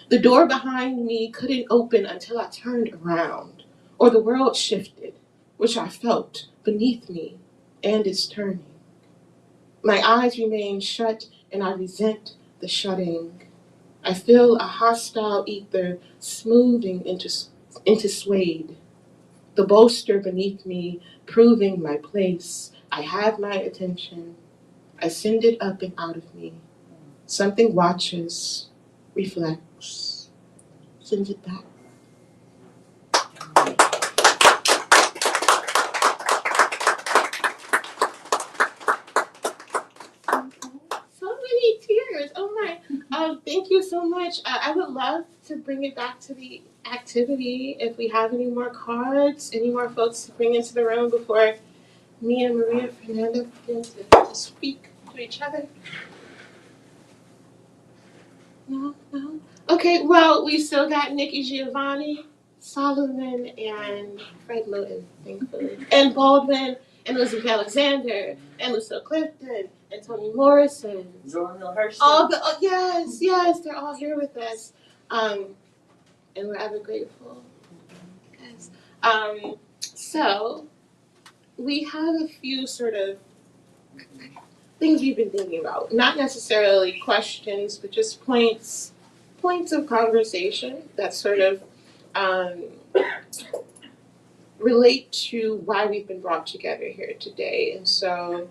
The door behind me couldn't open until I turned around, or the world shifted, which I felt beneath me, and is turning. My eyes remain shut, and I resent the shutting. I feel a hostile ether smoothing into suede. The bolster beneath me, proving my place. I have my attention. I send it up and out of me. Something watches, reflects, sends it back. So many tears. Oh my. Thank you so much. I would love to bring it back to the activity if we have any more cards, any more folks to bring into the room before me and Maria Fernanda begin to speak to each other. No, no. Okay, well, we still got Nikki Giovanni, Solomon, and Fred Moten, thankfully. And Baldwin, and Elizabeth Alexander, and Lucille Clifton, and Toni Morrison. Zora Neale Hurston. All the, yes, they're all here with us. And we're ever grateful. Yes. So, we have a few sort of things we've been thinking about. Not necessarily questions, but just points of conversation that sort of um, relate to why we've been brought together here today. And so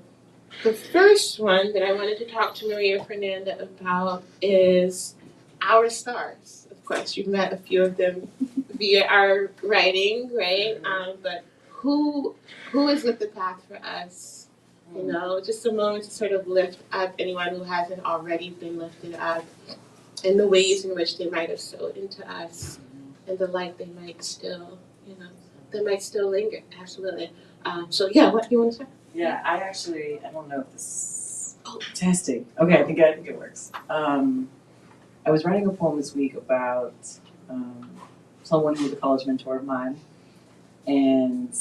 the first one that I wanted to talk to Maria Fernanda about is our stars. Of course, you've met a few of them via our writing, right? But who is lit the path for us? You know, just a moment to sort of lift up anyone who hasn't already been lifted up, and the ways in which they might have sowed into us, and the light they might still, they might still linger. Absolutely. So yeah, what do you want to say? Yeah, I don't know if this. Oh, testing. Okay, I think it works. I was writing a poem this week about someone who was a college mentor of mine, and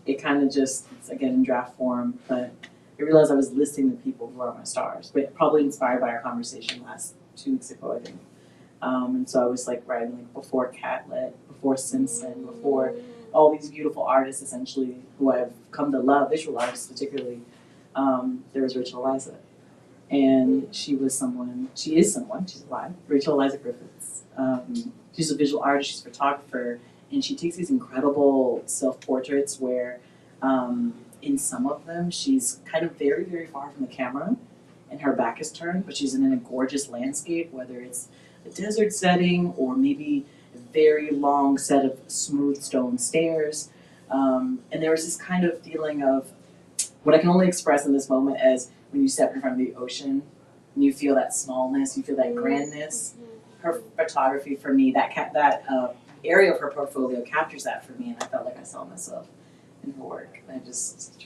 it kind of just, it's again in draft form, but I realized I was listing the people who are my stars, but probably inspired by our conversation last 2 weeks ago, I think. And so I was like writing like before Catlett, before Simpson, before all these beautiful artists essentially who I've come to love, visual artists particularly. There was Rachel Eliza. And she is someone, she's alive, Rachel Eliza Griffiths. She's a visual artist, she's a photographer, and she takes these incredible self-portraits where in some of them she's kind of very, very far from the camera and her back is turned, but she's in a gorgeous landscape, whether it's a desert setting or maybe a very long set of smooth stone stairs. And there was this kind of feeling of what I can only express in this moment as when you step in front of the ocean and you feel that smallness, you feel that grandness. Her photography for me, that area of her portfolio captures that for me, and I felt like I saw myself in her work.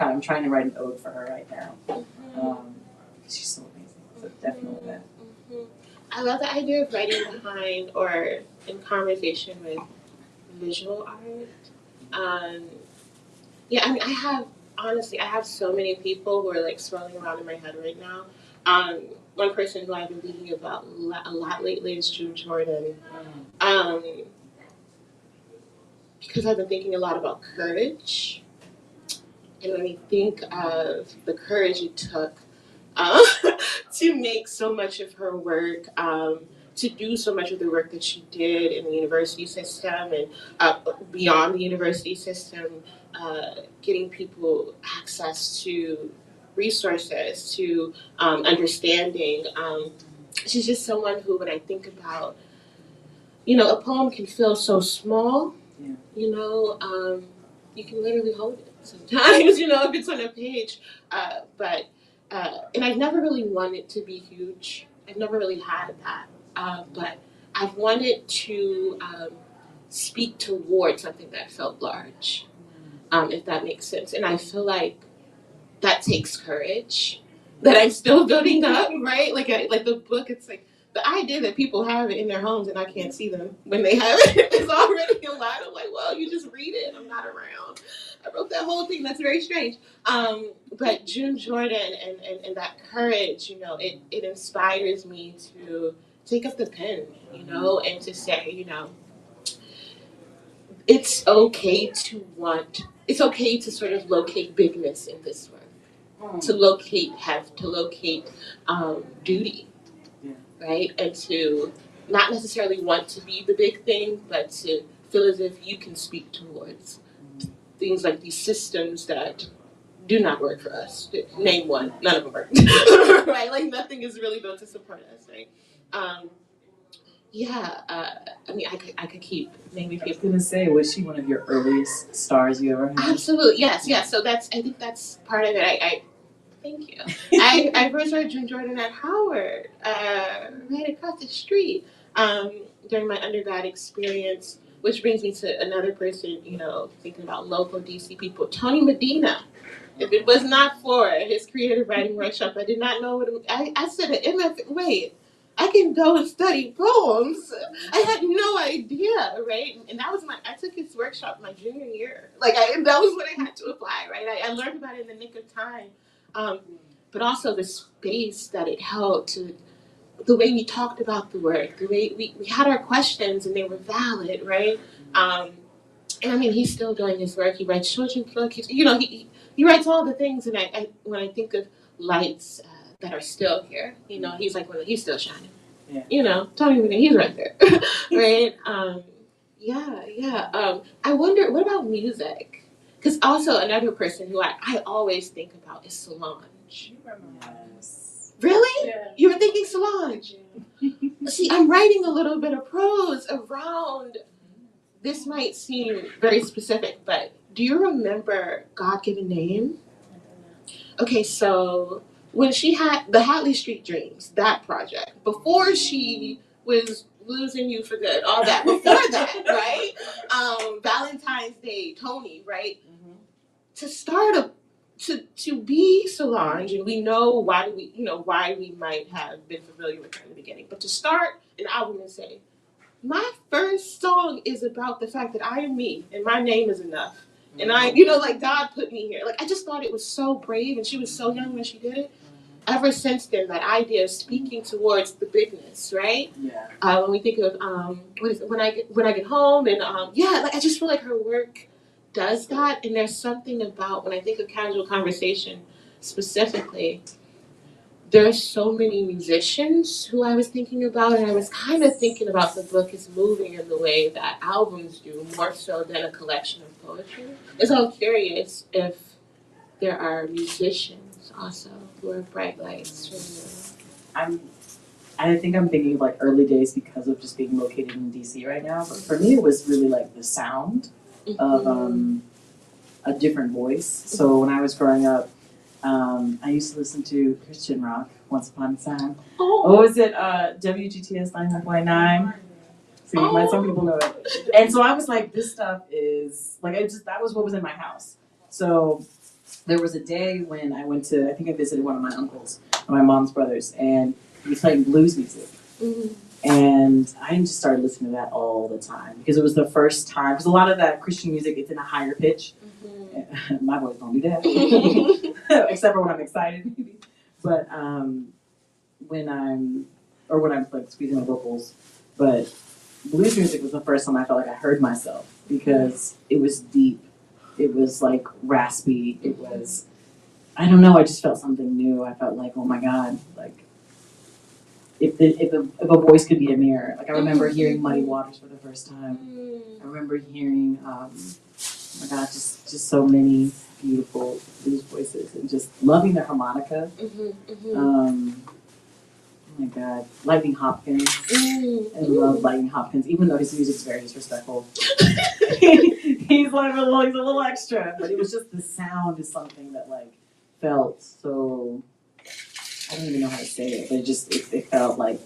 I'm trying to write an ode for her right now. She's so amazing. So definitely that. I love the idea of writing behind or in conversation with visual art. Yeah, I mean, I have so many people who are like swirling around in my head right now. One person who I've been thinking about a lot lately is June Jordan. Because I've been thinking a lot about courage. And when we think of the courage it took to make so much of her work to do so much of the work that she did in the university system and beyond the university system, getting people access to resources, to understanding. She's just someone who, when I think about, a poem can feel so small, Yeah. You can literally hold it sometimes, if it's on a page. And I've never really wanted to be huge. I've never really had that. But I've wanted to speak toward something that felt large, if that makes sense. And I feel like that takes courage that I'm still building up, right? Like the book, it's like the idea that people have it in their homes and I can't see them when they have it is already a lot. I'm like, well, you just read it. I'm not around. I wrote that whole thing. That's very strange. But June Jordan and that courage, it inspires me to take up the pen, and to say, it's okay to sort of locate bigness in this work, to locate heft, to locate duty, right? And to not necessarily want to be the big thing, but to feel as if you can speak towards things like these systems that do not work for us. Name one, none of them work, right? Like nothing is really built to support us, right? I could keep naming people. I was gonna say, was she one of your earliest stars you ever had? Absolutely, yes. So I think that's part of it. I thank you. I first heard June Jordan at Howard, right across the street, during my undergrad experience. Which brings me to another person, thinking about local DC people, Tony Medina. If it was not for his creative writing workshop, I did not know what I said at MF. Wait, I can go and study poems. I had no idea, right? And that was I took his workshop my junior year. That was when I had to apply, right? I learned about it in the nick of time. But also the space that it held, to the way we talked about the work, the way we had our questions and they were valid, right? And I mean, he's still doing his work. He writes children's book. He writes all the things. And I when I think of lights that are still here, he's like, he's still shining. Yeah. Tony Bennett, he's right there, right? I wonder, what about music? Because also another person who I always think about is Solange. Yes. Really? Yeah. You were thinking Solange? See, I'm writing a little bit of prose around. This might seem very specific, but do you remember God-Given Name? Okay, so when she had the Hatley Street Dreams, that project, before she was losing you for good, all that, before that, right? Valentine's Day, Tony, right? Mm-hmm. To start to be Solange, and we know why we might have been familiar with her in the beginning, but to start an album and say, my first song is about the fact that I am me and my name is enough. And God put me here. I just thought it was so brave, and she was so young when she did it. Ever since then, that idea of speaking towards the bigness, right? Yeah. When we think of what is it? When I get home, and I just feel like her work does that. And there's something about, when I think of casual conversation specifically, there are so many musicians who I was thinking about, and I was kind of thinking about the book as moving in the way that albums do, more so than a collection of poetry. And so I'm curious if there are musicians also who are bright lights for you. I think I'm thinking of early days because of just being located in DC right now. But for me, it was really the sound of a different voice. So when I was growing up, I used to listen to Christian rock, Once Upon a Time. What was it? WGTS 91.9. See, some people know it. And so I was like, this stuff is, that was what was in my house. So there was a day when I think I visited one of my uncles, my mom's brothers, and he was playing blues music. Mm-hmm. And I just started listening to that all the time because it was the first time, because a lot of that Christian music, it's in a higher pitch. Mm-hmm. My voice don't do that, except for when I'm excited, maybe. But when I'm squeezing the vocals, but blues music was the first time I felt like I heard myself because it was deep, it was raspy, it was, I don't know, I just felt something new. I felt like, oh my God, if a voice could be a mirror. Like I remember hearing Muddy Waters for the first time. I remember hearing, oh my God, just so many beautiful blues voices and just loving the harmonica. Oh my God, Lightning Hopkins. I love Lightning Hopkins, even though his music's very disrespectful. He's a little extra, but it was just the sound is something that like felt so. I don't even know how to say it, but it felt like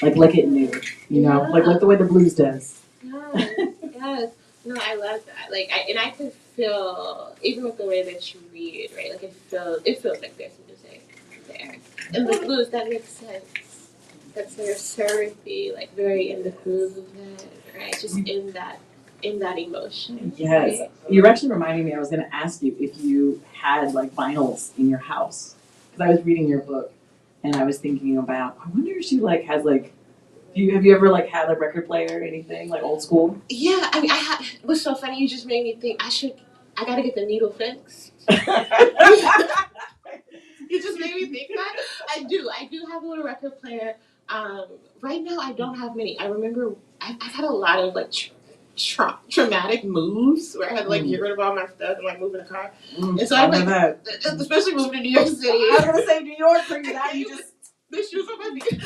like it knew, like the way the blues does. Yes. No, I love that. Like, I could feel even with the way that you read, right? Like it feels like there's music there. And the blues, that makes sense. That's very syrupy, like very in the groove of it, right? Just in that emotion. Yes, right? you're actually reminding me. I was going to ask you if you had like vinyls in your house because I was reading your book and I was thinking about. I wonder if she like has like. Have you ever like had a record player or anything like old school? Yeah, I mean, it was so funny. You just made me think. I gotta get the needle fixed. You just made me think that. I do have a little record player. Right now I don't have many. I remember I've had a lot of like traumatic moves where I had to like get rid of all my stuff and like move in a car. And so I like, especially moving to New York City. I was gonna say New York for you. Now you just the shoes on my feet.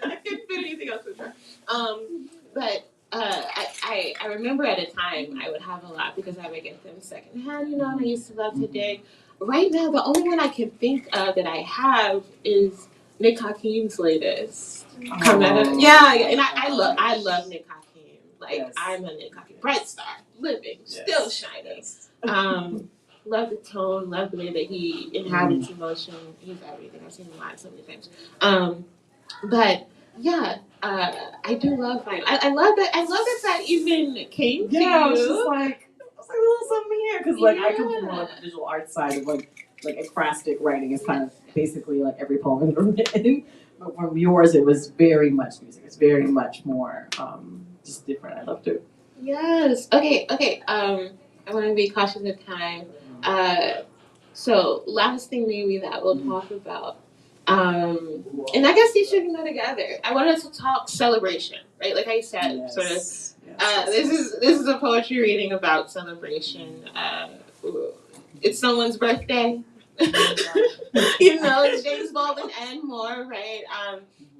I couldn't fit anything else in there. But I remember at a time I would have a lot because I would get them secondhand, and I used to love to dig. Right now, the only one I can think of that I have is Nick Hakim's latest. Yeah, and I love Nick Hakim. Like I'm a Nick Hakim, bright star, living, still shining. Love the tone, love the way that he inhabits emotion. He's everything. I've seen him live so many times. But yeah, I do love vinyl. I love that. I love that even came to you. I was like a little something here because like I come from like the visual arts side of like acrostic writing is kind of basically like every poem ever written. But from yours, it was very much music. It's very much more just different. I loved it. Yes. Okay. I want to be cautious of time. So last thing maybe that we'll talk about. And I guess these should go together. I wanted to talk celebration, right? Like I said, sort of. This is a poetry reading about celebration. It's someone's birthday. It's James Baldwin and more, right?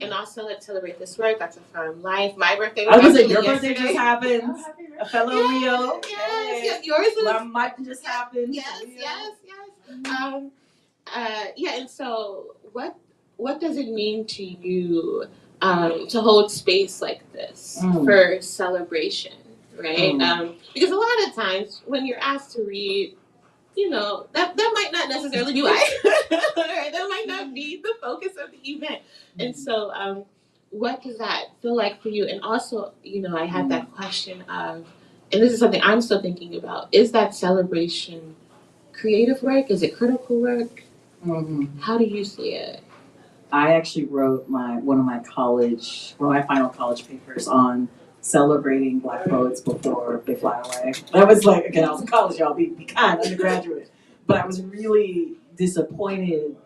And also let's celebrate this work. That's a firm life. My birthday was actually your yesterday. birthday just happened. A fellow Leo. Yes. Yours was. Might just happened. Yes. And so what does it mean to you to hold space like this for celebration, right? Because a lot of times when you're asked to read, that might not necessarily be why. Right? That might not be the focus of the event. And so what does that feel like for you? And also, I had that question of, and this is something I'm still thinking about, is that celebration creative work? Is it critical work? How do you see it? I actually wrote one of my final college papers on celebrating Black poets before they fly away. That was like, again, I was in college, y'all, be kind, undergraduate. But I was really disappointed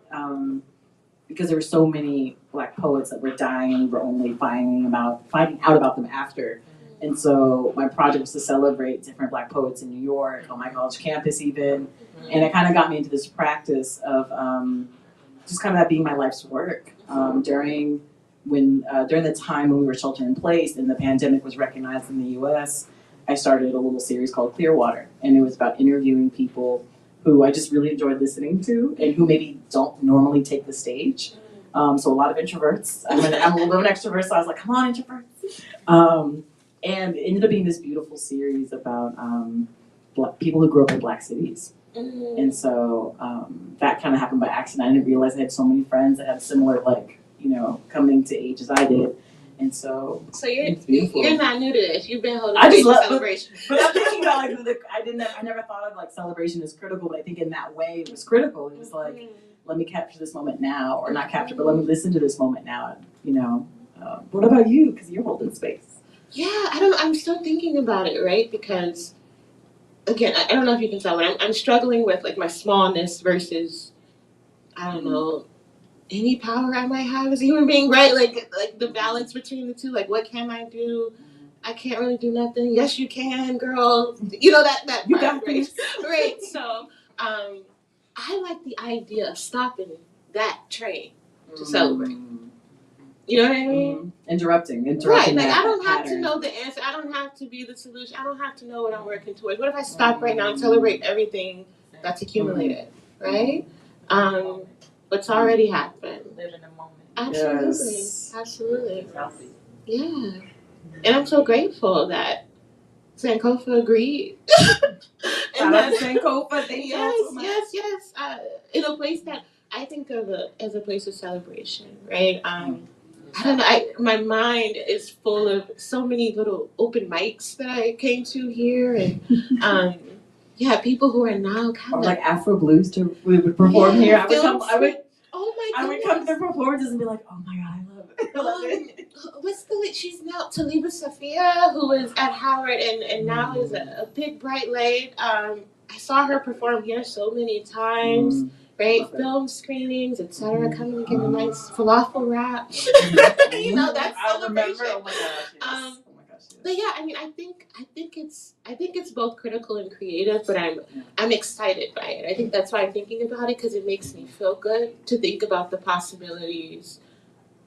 because there were so many Black poets that were dying and we were only finding out about them after. And so my project was to celebrate different Black poets in New York, on my college campus even. And it kind of got me into this practice of just kind of that being my life's work. During the time when we were sheltering in place and the pandemic was recognized in the U.S., I started a little series called Clearwater. And it was about interviewing people who I just really enjoyed listening to and who maybe don't normally take the stage. So a lot of introverts. I'm a little bit of an extrovert, so I was like, come on, introverts. And it ended up being this beautiful series about people who grew up in Black cities. And so that kind of happened by accident. I didn't realize I had so many friends that had similar, coming to age as I did. And so you're not new to this. You've been holding celebration. But I'm thinking about I never thought of celebration as critical, but I think in that way it was critical. It was like, let me capture this moment now, or not capture, but let me listen to this moment now. What about you? Because you're holding space. Yeah, I'm still thinking about it, right? Because again, I don't know if you can tell, but I'm struggling with my smallness versus, I don't know, any power I might have as a human being, right? Like the balance between the two. Like, what can I do? I can't really do nothing. Yes, you can, girl. You know that You part, got right? this. Right. So, I like the idea of stopping that train to celebrate. You know what I mean? Interrupting Right. Like, that I don't have pattern. to know the answer. I don't have to be the solution. I don't have to know what I'm working towards. What if I stop right now and celebrate everything that's accumulated, right? What's already happened. Live in the moment. Absolutely. Yes. Absolutely. Healthy. Yeah. And I'm so grateful that Sankofa agreed. Shout out to Sankofa. Thank you Yes, so much. yes. In a place that I think of as a place of celebration, right? I don't know. My mind is full of so many little open mics that I came to here, and yeah, people who are now kind Or of like Afro blues we would perform here. I would come Oh my I would goodness. come to their performances and be like, oh my god, I love it. I love it. What's the she's now Taliba Safia, who is at Howard and now is a big bright light. I saw her perform here so many times, right? Love it. Film screenings, etc. Coming and give a nice falafel wrap. You know, that's I celebration. remember. Oh my gosh, yes. Oh my gosh, yes. But yeah, I mean, I think it's both critical and creative, but I'm excited by it. I think that's why I'm thinking about it, because it makes me feel good to think about the possibilities.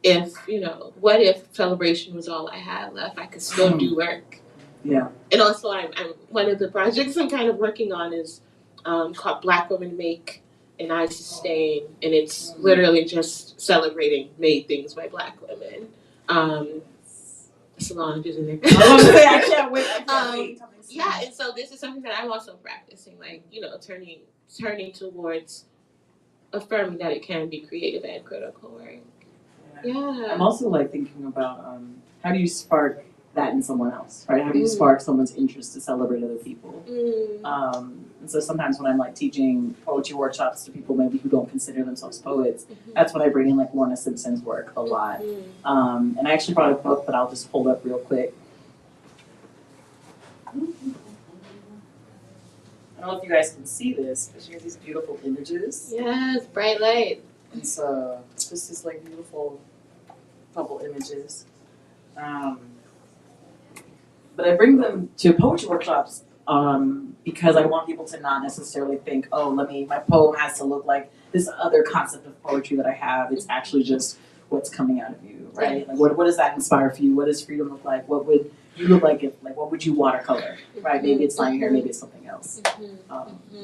If what if celebration was all I had left? I could still do work. Yeah. And also, I'm one of the projects I'm kind of working on is called Black Women Make and I Sustain, and it's literally just celebrating made things by Black women. Solange is in there. I can't wait. Yeah, and so this is something that I'm also practicing, like turning towards affirming that it can be creative and critical work. Yeah. I'm also like thinking about how do you spark that in someone else, right? How do you spark someone's interest to celebrate other people? And so sometimes when I'm like teaching poetry workshops to people maybe who don't consider themselves poets, that's when I bring in like Lorna Simpson's work a lot. And I actually brought a book that I'll just hold up real quick. I don't know if you guys can see this, but she has these beautiful images. Yes, bright light. And so this is like beautiful couple images. But I bring them to poetry workshops because I want people to not necessarily think, oh, my poem has to look like this other concept of poetry that I have. It's actually just what's coming out of you, right? Like what does that inspire for you? What does freedom look like? What would you look like what would you watercolor, right? Maybe it's not your hair, maybe it's something else.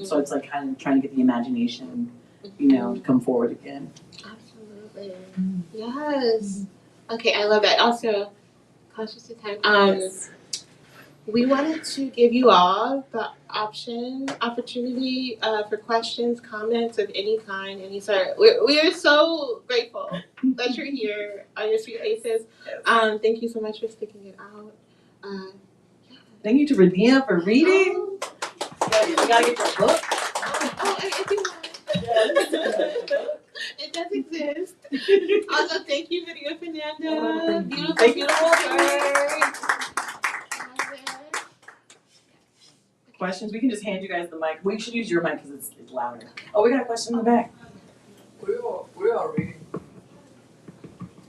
So it's like kind of trying to get the imagination, to come forward again. Absolutely. Yes. Okay, I love that. Also, conscious of time. We wanted to give you all the opportunity for questions, comments of any kind, any sort. We are so grateful that you're here on your sweet faces. Thank you so much for sticking it out. Thank you to Renia for reading. You gotta get your book. I do It does exist. Also, thank you, Video Fernanda. Beautiful work. Questions? We can just hand you guys the mic. We should use your mic because it's louder. Oh, we got a question in the back. We are reading.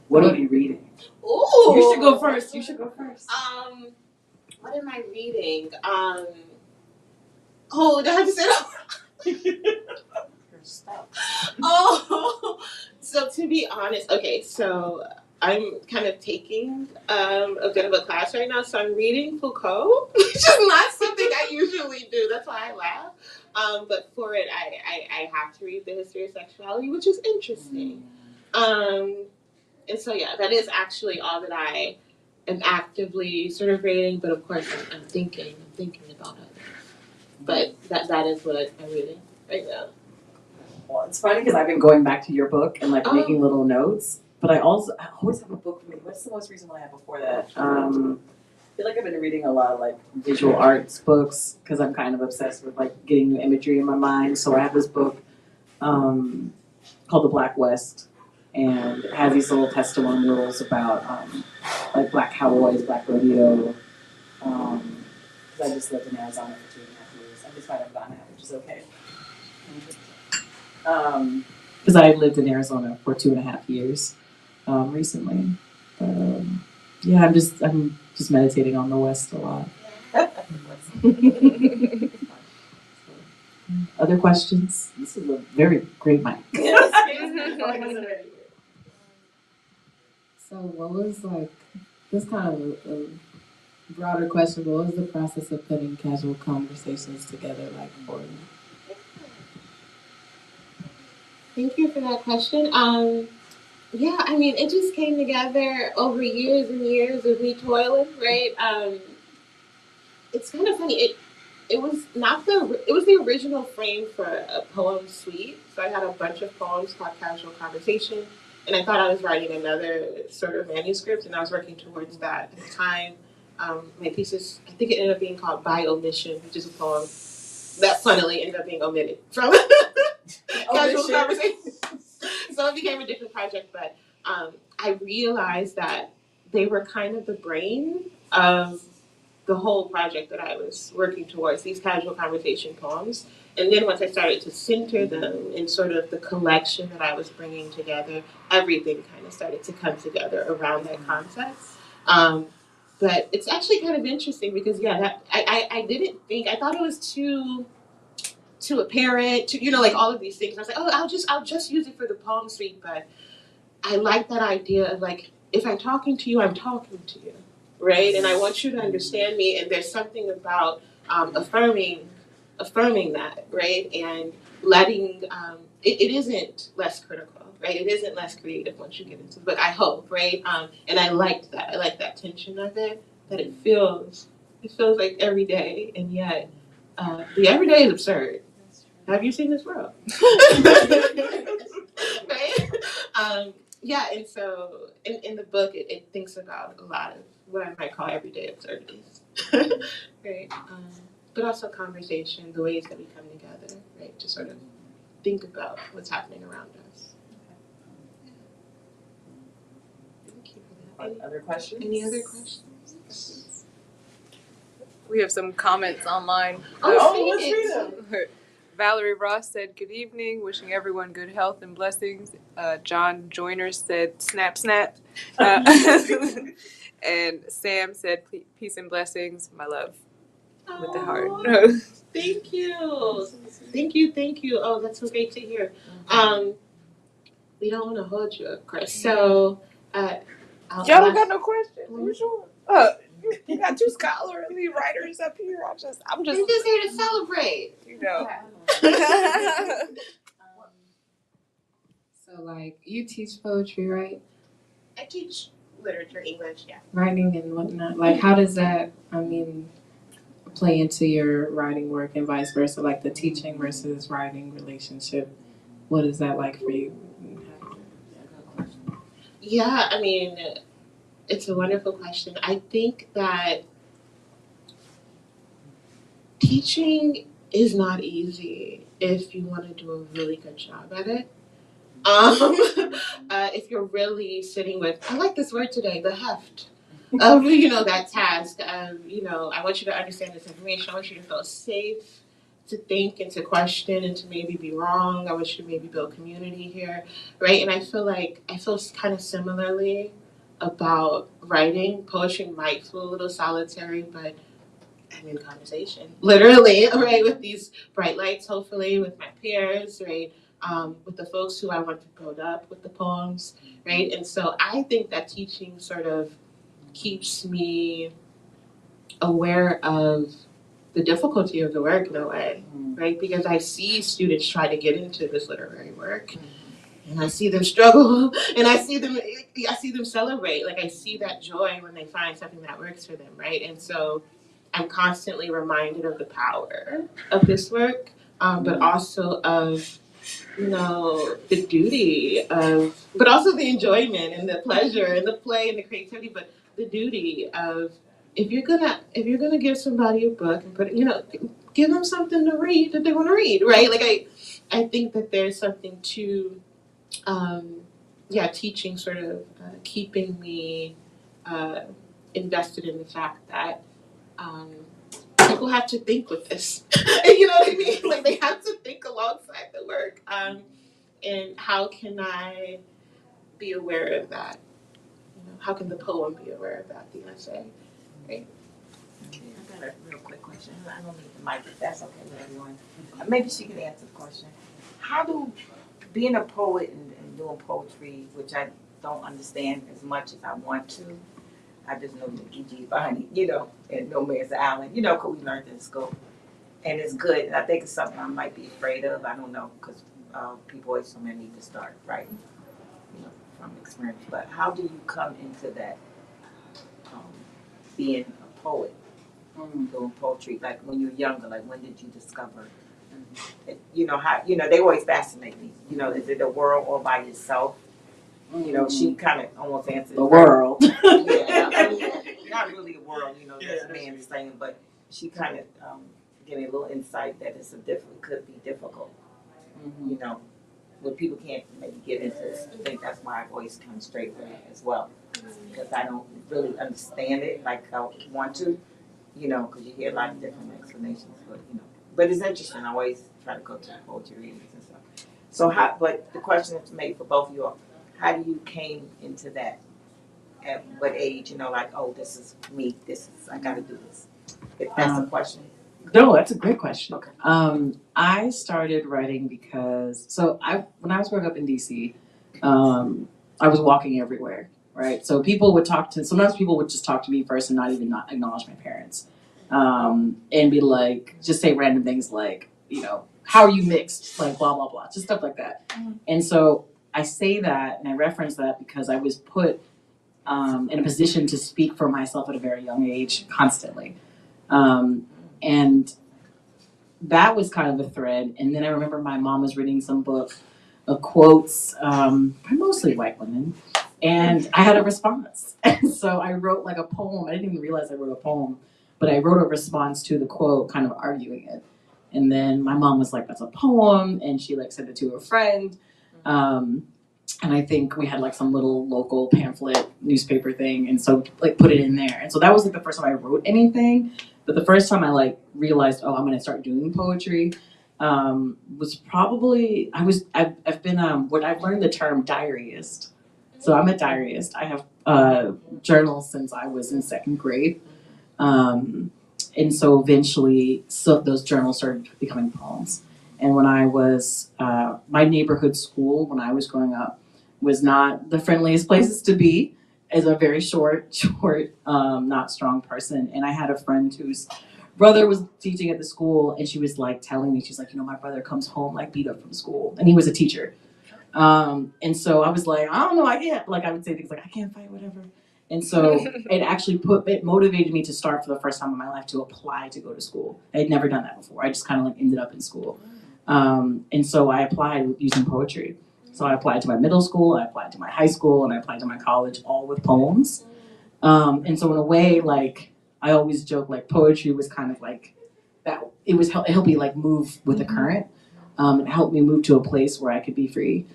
What are you reading? Ooh. You should go first. What am I reading? Do I have to sit up? Oh, so to be honest, okay, so I'm kind of taking a bit of a class right now, so I'm reading Foucault, which is not something I usually do. That's why I laugh. But for it, I have to read The History of Sexuality, which is interesting. And so yeah, that is actually all that I am actively sort of reading. But of course, I'm thinking about it. But that is what I'm reading right now. Well, it's funny because I've been going back to your book and like making little notes. But I always have a book for me. What's the most recent one I had before that? I feel like I've been reading a lot of like visual arts books because I'm kind of obsessed with like getting new imagery in my mind. So I have this book called The Black West, and it has these little testimonials about like black cowboys, black rodeo. Because I just lived in Arizona for 2.5 years. I just might have gone out, which is okay. because I lived in Arizona for 2.5 years recently. But yeah, I'm just meditating on the West a lot. Other questions? This is a very great mic. So what was like, this kind of a broader question, but what was the process of putting casual conversations together like for you? Thank you for that question. Yeah, I mean, it just came together over years and years of me toiling, right? It's kind of funny. It was not it was the original frame for a poem suite. So I had a bunch of poems called Casual Conversation, and I thought I was writing another sort of manuscript, and I was working towards that at the time. My thesis, I think it ended up being called By Omission, which is a poem that funnily ended up being omitted from Casual Conversation. So it became a different project, but I realized that they were kind of the brain of the whole project that I was working towards, these casual conversation poems. And then once I started to center them in sort of the collection that I was bringing together, everything kind of started to come together around that concept. But it's actually kind of interesting because, yeah, that I didn't think, I thought it was too apparent, to, like all of these things. I was like, oh, I'll just use it for the poem suite. But I like that idea of like, if I'm talking to you, I'm talking to you, right? And I want you to understand me. And there's something about affirming that, right? And letting it isn't less critical, right? It isn't less creative once you get into it. But I hope, right? And I liked that. I like that tension of it. That it feels like every day, and yet the everyday is absurd. Have you seen this world? Right? Yeah, and so in the book, it thinks about a lot of what I might call everyday absurdities, right? But also conversation, the ways that we come together, right, to sort of think about what's happening around us. Thank you for that. Other questions? Any other questions? We have some comments online. Oh, let's read them. Valerie Ross said, "Good evening, wishing everyone good health and blessings." John Joyner said, "Snap, snap." And Sam said, "Peace and blessings, my love," with the heart. Thank you. Thank you. Oh, that's so great to hear. We don't want to hold you, of course. So, Y'all don't got no questions? You sure? You got two scholarly writers up here. I'm just here to celebrate. you know. So like, you teach poetry, right? I teach literature, English, yeah. Writing and whatnot. Like, how does that, play into your writing work and vice versa? Like the teaching versus writing relationship. What is that like for you? Yeah, I mean, it's a wonderful question. I think that teaching is not easy if you want to do a really good job at it. If you're really sitting with, I like this word today, the heft of, that task of, I want you to understand this information. I want you to feel safe to think and to question and to maybe be wrong. I want you to maybe build community here, right? And I feel kind of similarly about writing. Poetry might feel a little solitary, but I'm in conversation, literally, right, with these bright lights, hopefully, with my peers, right, with the folks who I want to build up with the poems, right? And so I think that teaching sort of keeps me aware of the difficulty of the work in a way, right? Because I see students try to get into this literary work, and I see them struggle, and I see them celebrate. Like, I see that joy when they find something that works for them, right? And so I'm constantly reminded of the power of this work, but also of, the duty of, but also the enjoyment and the pleasure and the play and the creativity, but the duty of, if you're gonna give somebody a book and give them something to read that they want to read, right? Like I think that there's something to, teaching sort of keeping me invested in the fact that people have to think with this. You know what I mean? Like, they have to think alongside the work. And how can I be aware of that? You know, how can the poem be aware of that, the essay? Right? Okay, I got a real quick question. I don't need the mic, if that's okay with everyone. Maybe she could answer the question. How do being a poet and doing poetry, which I don't understand as much as I want to, I just know Nikki G. Bonnie, and No Man's Island, because we learned in school. And it's good, and I think it's something I might be afraid of. I don't know, because people always tell me I need to start writing, from experience. But how do you come into that, um, being a poet, doing poetry? Like when you're younger, like when did you discover? How they always fascinate me. Is it a world all by yourself? She kind of almost answered the world. Yeah, not really a world. That's a man's thing, but she kind of gave me a little insight that could be difficult. When people can't maybe get into it. I think that's why I always come straight with it as well, because I don't really understand it like I want to. Because you hear a lot of different explanations, but it's interesting. I always try to go to poetry readings and stuff. So but the question is made for both of you all. How do you came into that? At what age? Like, oh, this is me. I got to do this. If that's the question. No, that's a great question. Okay. I started writing because when I was growing up in DC, I was walking everywhere, right? So sometimes people would just talk to me first and not acknowledge my parents, and be like, just say random things like, how are you mixed? Like blah blah blah, just stuff like that. And so I say that and I reference that because I was put in a position to speak for myself at a very young age, constantly. And that was kind of the thread. And then I remember my mom was reading some book of quotes by mostly white women. And I had a response. And so I wrote like a poem. I didn't even realize I wrote a poem, but I wrote a response to the quote, kind of arguing it. And then my mom was like, that's a poem. And she like sent it to a friend. And I think we had like some little local pamphlet newspaper thing. And so like put it in there. And so that was like the first time I wrote anything. But the first time I like realized, I'm going to start doing poetry, was probably, I've been, what I've learned the term diaryist. So I'm a diaryist. I have journals since I was in second grade. And so eventually, those journals started becoming poems. And when I was, my neighborhood school, when I was growing up, was not the friendliest places to be, as a very short, not strong person. And I had a friend whose brother was teaching at the school, and she was like telling me, she's like, my brother comes home like beat up from school, and he was a teacher. And so I was like, I don't know, I can't, like I would say things like, I can't fight, whatever. And so it motivated me to start for the first time in my life to apply to go to school. I had never done that before. I just kind of like ended up in school. And so I applied using poetry. So I applied to my middle school, I applied to my high school, and I applied to my college, all with poems. And so in a way, like, I always joke, like, poetry was kind of like that. It helped me like move with the current. It helped me move to a place where I could be free.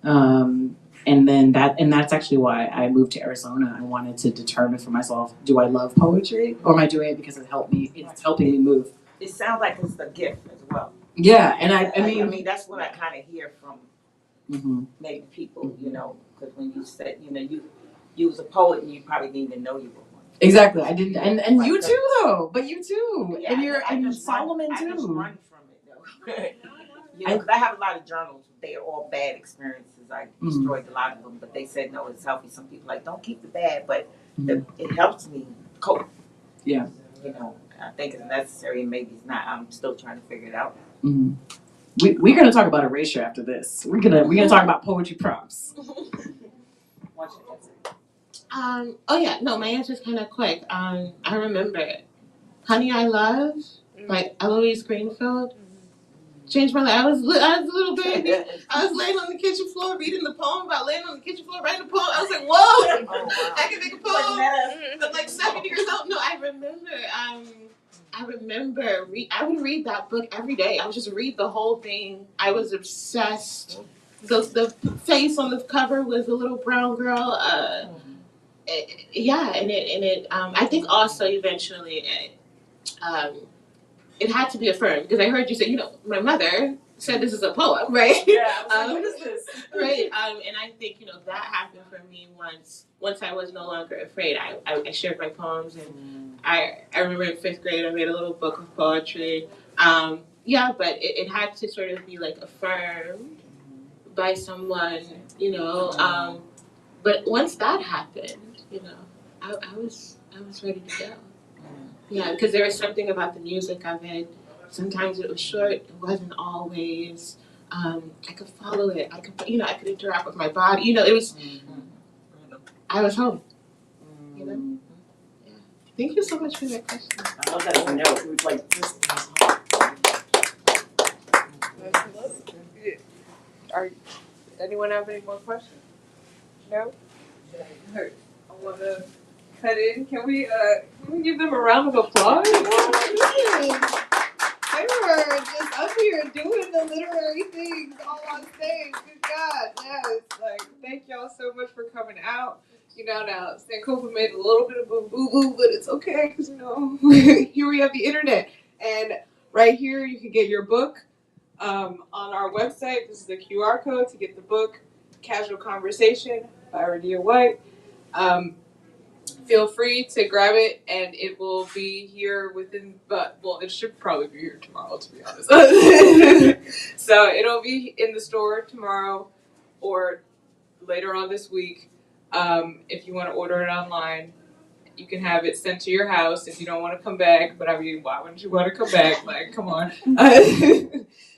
And that's actually why I moved to Arizona. I wanted to determine for myself, do I love poetry, or am I doing it because it's helping me move? It sounds like it's a gift as well. Yeah, and I mean that's what I kind of hear from maybe people, because when you said, you was a poet and you probably didn't even know you were one. Exactly, I didn't, and you too though, but you too, Yeah, and Solomon too. I just run from it though. Because I have a lot of journals. They are all bad experiences. I destroyed a lot of them, but they said no, it's healthy. Some people like, don't keep the bad, but it helps me cope. Yeah. I think it's necessary, and maybe it's not. I'm still trying to figure it out. We're gonna talk about erasure after this. We're gonna talk about poetry prompts. Oh yeah, no, my answer's kind of quick. I remember Honey I Love by Eloise Greenfield changed my life. I was a little baby. I was laying on the kitchen floor reading the poem about laying on the kitchen floor writing a poem. I was like, whoa, I can make a poem. I'm like 7 years old. No, I remember. I would read that book every day. I would just read the whole thing. I was obsessed. The face on the cover was a little brown girl. I think also eventually it had to be affirmed, because I heard you say, my mother said this is a poem, right? Yeah, I was like, what is this? Right. And I think, that happened for me once I was no longer afraid. I shared my poems, and I remember in 5th grade I made a little book of poetry. Yeah, but it had to sort of be like affirmed by someone, but once that happened, I was ready to go. Yeah, because there was something about the music of it. Sometimes it was short. It wasn't always. I could follow it. I could interact with my body. It was. I was home. Yeah. Thank you so much for that question. I love that window. It was like this. Anyone have any more questions? No? I want to cut in. Can we give them a round of applause? They were just up here doing the literary things all on stage. Good God, yes. Thank y'all so much for coming out. Now Sankofa made a little bit of a boo-boo, but it's okay because here we have the internet, and right here you can get your book on our website. This is the QR code to get the book, Casual Conversation by Renia White. Feel free to grab it, and it will be here it should probably be here tomorrow, to be honest. So it'll be in the store tomorrow or later on this week. If you want to order it online, you can have it sent to your house if you don't want to come back. But I mean, why wouldn't you want to come back? Come on.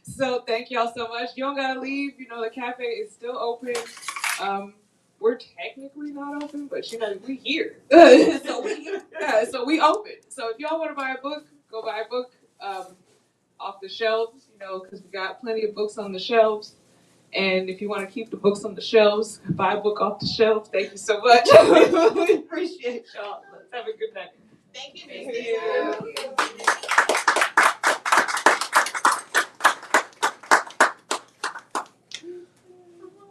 So thank y'all so much. You don't gotta leave. The cafe is still open. We're technically not open, but we here. So we open. So if y'all want to buy a book, go buy a book off the shelves, because we got plenty of books on the shelves. And if you want to keep the books on the shelves, buy a book off the shelf. Thank you so much. We appreciate y'all. Let's have a good night. Thank you.